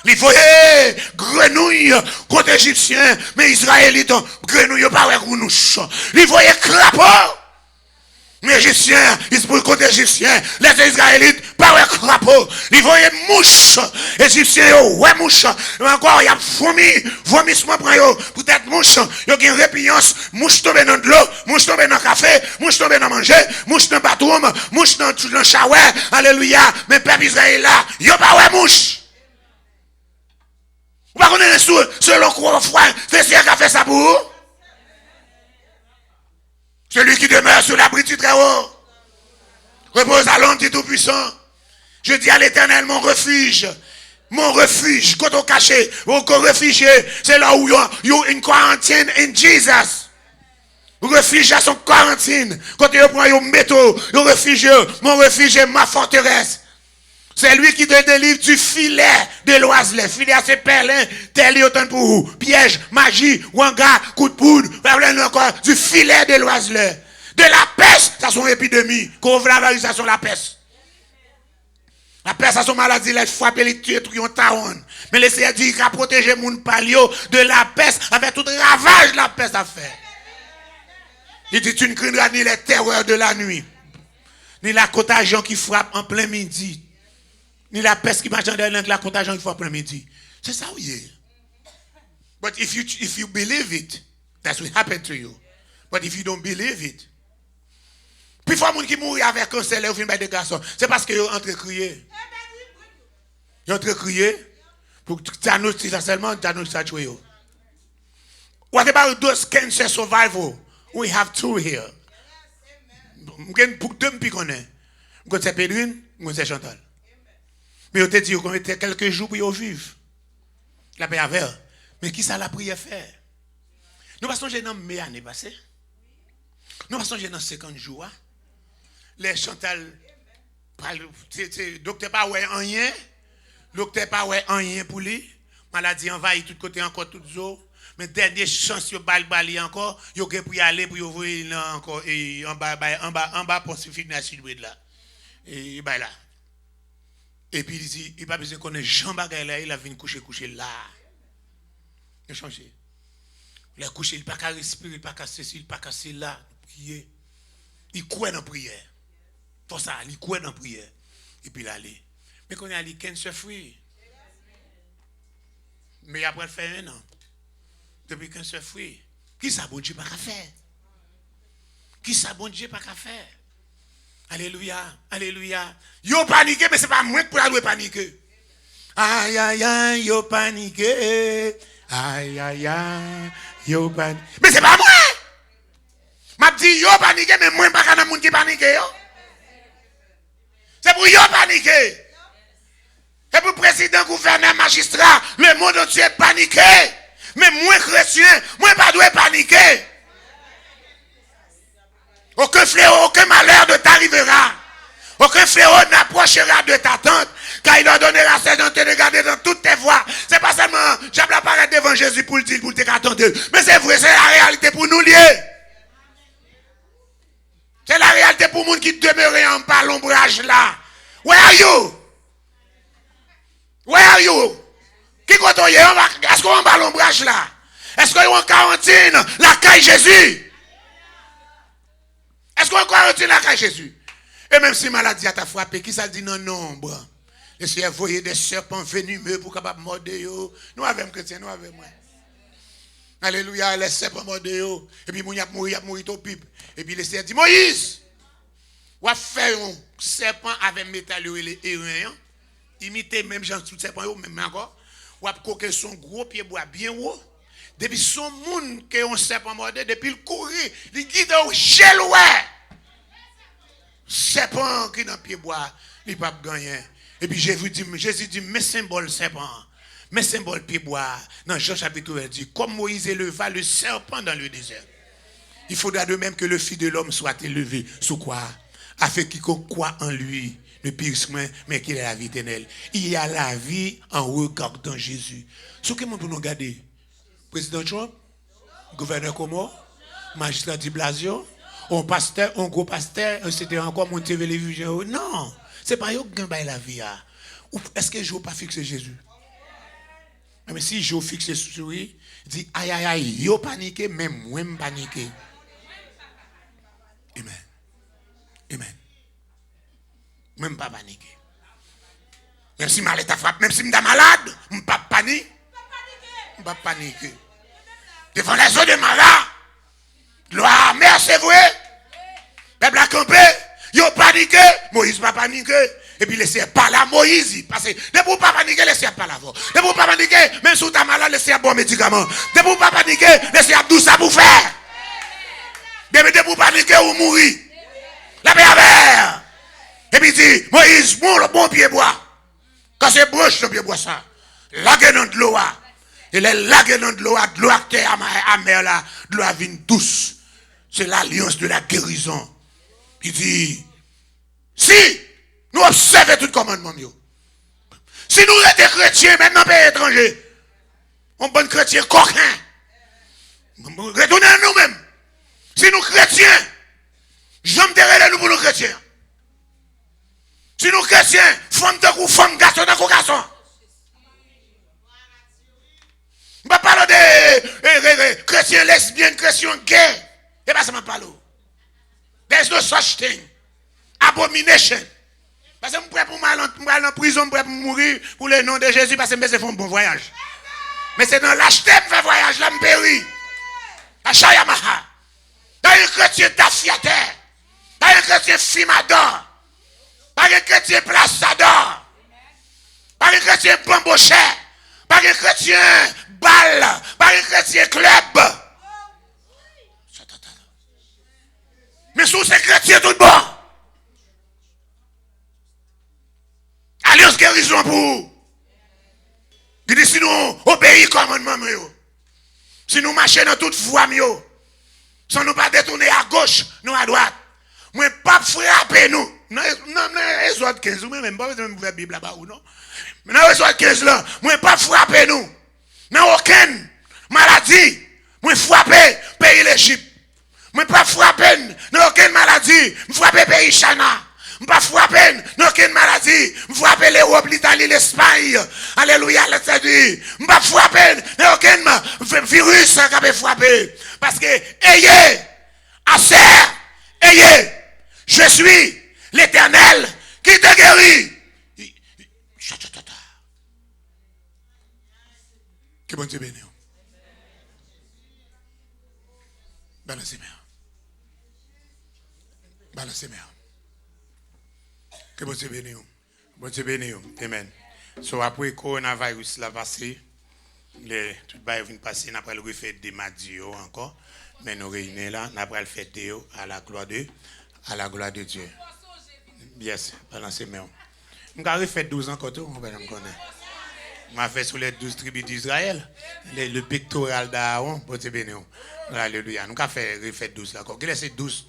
Il voyait grenouille contre Égyptiens, mais Israélites, grenouille pas avec rounouche. Il voyait crapaud. Les Égyptiens, ils se posent contre les Égyptiens. Les Israélites, pas avec crapaud. Ils voyaient mouche. Les Égyptiens, ouais mouche. Encore, il y a vomissement pour eux. Peut-être mouche. Il y a une répugnance. Mouche tombe dans de l'eau. Mouche tombe dans le café. Mouche tombe dans manger. Mouche dans le bathroom. Mouche dans le shower. Alléluia. Mais peuple Israël là, il n'y a pas ouais mouche. Vous ne connaissez pas selon quoi frère, c'est ce qui a fait ça pour vous? Celui qui demeure sur l'abri du Très-Haut repose à l'ombre du Tout-Puissant. Je dis à l'Éternel, mon refuge, quand on caché, mon réfugié, c'est là où il y a une quarantaine in Jesus. Refuge à son quarantaine. Quand il prend un métaux, le refuge, mon refuge est ma forteresse. C'est lui qui te délivre du filet de l'oiselet. Filet à ses perlins, tel autant pour vous. Piège, magie, wanga, coup de poudre, encore du filet de l'oiselet. De la peste, ça sont épidémie. Coronavirus, ça sont la peste. La peste, ça sont maladie, les frappes, les tuer, tout yon taon. Mais le Seigneur dit qu'il a protégé mon palio de la peste, avec tout ravage la peste à faire. Il dit, tu ne craindras ni les terreurs de la nuit, ni la contagion qui frappe en plein midi. Ni la peste qui marche dans la contagion qui fait après-midi. C'est ça où il est. But if you believe it, that's what happened to you. But if you don't believe it, puis il faut un qui mourit avec un cancer, ou fin des garçons. C'est parce qu'ils ont entre crier. Ils ont entre crier pour diagnostiquer seulement, diagnostiquer. What about those cancer survival? We have two here. Pour deux m'pi connaît. M'ko c'est Pédrine, m'ko c'est Chantal. Mais on te dit qu'on était quelques jours pour y vivre. La paix avec. Mais qui ça la prière faire? Nous passons dans mes années passées. Nous passons dans 50 jours. Les Chantal, docteur pas ouais rien. Docteur pas ouais rien pour lui. Maladie envahit tout côté encore tout jour. Mais dernière chance yo bali encore, yo pour y aller pour y ouvrir encore et en bas pour se finir sud là. Et bah là. Et puis il dit, il n'a pas besoin qu'on ait Jean Bagay là, il a venu coucher là. Il a changé. Il a couché, il n'a pas qu'à respirer, il n'a pas qu'à ceci, il n'a pas qu'à ceci là, prier. Il croit dans la prière. Pour ça, il croit dans la prière. Et puis il allait. Mais quand il a dit, cancer free. Mais après il fait un an. Depuis cancer free. Qui ça bon Dieu pas qu'à faire? Qui ça bon Dieu pas qu'à faire? Alléluia, alléluia. Yo paniqué, mais c'est pas moi qui pourrais paniquer. Aïe, aïe, aïe, yo paniqué. Aïe, aïe, aïe, yo paniqué. Mais c'est pas moi. M'a dit yo paniqué, mais moi pas quand moun qui panique yo. C'est pour yo paniqué. C'est pour président, gouverneur, magistrat, le monde entier est paniqué. Mais moi chrétien, moi pas dois paniquer. Aucun fléau, aucun malheur ne t'arrivera. Aucun fléau n'approchera de ta tente, car il leur donnera ses dents de garder dans toutes tes voies. C'est pas seulement, j'aime la parole devant Jésus pour le dire, pour te attendre. Mais c'est vrai, c'est la réalité pour nous lier. pour les gens qui demeurent en bas l'ombrage là. Where are you? Where are you? Qui côté est-ce qu'on va l'ombrage là? Est-ce qu'on est en quarantaine la caille Jésus? Est-ce qu'on est en quarantaine la caille Jésus? Et même si maladie a t'a frappé, qui ça dit non nombre? Les Seigneur voyez des serpents venimeux pour capable mordre yo. Nous avons chrétiens, nous avons moi. Alléluia, les serpents mordre yo. Et puis moun y a mourir au pipe. Et puis les Seigneur dit Moïse, ou a faire un serpent avec métal et les héros. Imiter même Jean tout serpent yo même encore. Ou a coquer son gros pied bois bien haut. Depuis son monde qui on serpent mordre depuis le courir, il guide au cheloué. Serpent qui dans pied bois, il pas gagner. Et puis Jésus dit mes symboles serpent, mes symboles pied bois. Dans Jean chapitre 1 dit comme Moïse éleva le serpent dans le désert. Il faudra de même que le Fils de l'homme soit élevé. Sous quoi? Afin quiconque croit en lui ne périsse moins, mais qu'il ait la vie éternelle. Il y a la vie en regardant Jésus. Ce que nous pouvons regarder, président Trump, gouverneur Como, magistrat Di Blasio, un pasteur, un gros pasteur, c'était encore mon TV les vues. Non, c'est pas eux qui gagnent la vie. Est-ce que je ne veux pas fixer Jésus? Mais si je fixe sur lui, il dit aïe aïe aïe, yo paniqué, même moi je paniqué. Amen. Amen. Même pas paniqué. Même si mal est frappé, même si je suis malade, je ne pas paniquer. Je ne pas paniquer. Devant les autres malades, gloire, merci vrai. Peuple a campé, yo paniqué, Moïse pas paniqué. Et puis laissez pas là Moïse. Parce que ne pour pas paniquer, laissez pas là. Ne pour pas paniquer, même si tu as malade, laissez un bon médicament. Ne pour pas paniquer, laissez un tout ça pour faire. Ne pour paniquer ou mourir. La paix avec. Et puis dit, Moïse, mon bon pied bois. Quand c'est broche le pied bois ça. Laguez dans de l'eau. Et les laguez dans de l'eau qui est amère là, de l'eau vient douce. C'est l'alliance de la guérison. Il dit, si nous observons tout le commandement, si nous étions chrétiens, maintenant pays étranger, on bon chrétien coquin, retournez à nous-mêmes. Si nous chrétiens, j'aime derrière nous pour nous chrétiens. Si nous chrétiens, femme de coup, femme, garçon de coup, garçon. Je ne vais pas parler de chrétiens lesbiennes, chrétiens gays. Et pas seulement parler. There's no such thing. Abomination. Parce que je suis prêt pour aller en prison, je suis prêt pour mourir pour le nom de Jésus parce que je fais un bon voyage. Mais c'est dans l'acheter que je fais voyage, là, je péris. À Chayamaha. Dans un chrétien tafiateur. Dans un chrétien fimador. Dans un chrétien plaçador. Dans un chrétien bambochet. Dans un chrétien balle. Dans un chrétien club. Mais sous ces chrétiens tout bon. Alliance guérison pour vous. Il dit si nous obéissons commandement, si nous marchons dans toute voie, si nous pas détourner à gauche, nous à droite, moi pas frapper nous. Non, les autres 15, ou même pas besoin de la Bible là-bas ou non. Mais dans les autres 15 là, moi pas frapper nous. Dans aucune maladie, moi frapper pays l'Égypte. Je ne pas frapper dans aucune maladie. Je frapper pays Chana. Je ne pas frapper dans aucune maladie. Je frapper l'Europe, l'Italie, l'Espagne. Alléluia, je ne pas frapper dans aucun virus qui a frappé. Parce que, ayez, assez, ayez, je suis l'Éternel qui te guérit. Que bon Dieu bénisse. Balancez bien. Balancez bien. Que bon Dieu bénisse. Bon Dieu bénisse. Amen. So après le coronavirus là passé, tout le bail vient passer, après le refait des mardis encore. Mais nous réunissons là, après le fait à la gloire de Dieu. Yes, balancez bien. Je vais refait 12 ans quand on va me connaître. Je fait sur les 12 tribus d'Israël, le pectoral d'Aaron, bon Dieu bénisse. Alléluia. Nous avons fait 12 là encore. Quel est 12?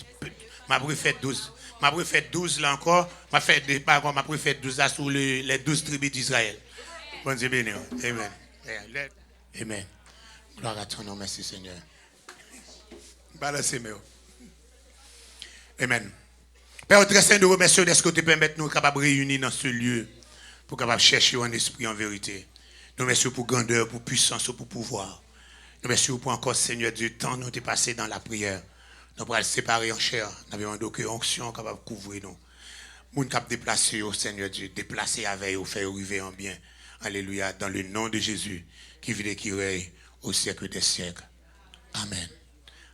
Ma fait 12. Ma fait 12 là encore. Ma fait 12 là sur les 12 tribus d'Israël. Bon Dieu béni. Amen. Amen. Gloire à ton nom, merci Seigneur. Balancez-moi. Amen. Père, très saint, nous remercions de ce que tu permets nous capables de réunir dans ce lieu pour capable chercher en esprit en vérité. Nous remercions pour grandeur, pour puissance, pour pouvoir. Nous remercions pour encore, Seigneur Dieu, tant nous t'es passé dans la prière. Nous pourrons le séparer en chair. Nous avons donc une onction capable de couvrir nous. Nous avons déplacé au Seigneur Dieu, déplacer avec eux, faire arriver en bien. Alléluia, dans le nom de Jésus, qui vit et qui règne au siècle des siècles. Amen.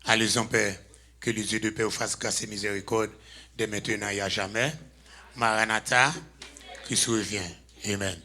Allez-en, Père, que les yeux de Père vous fassent grâce et miséricorde, dès maintenant et à jamais. Maranatha, Christ revient. Amen.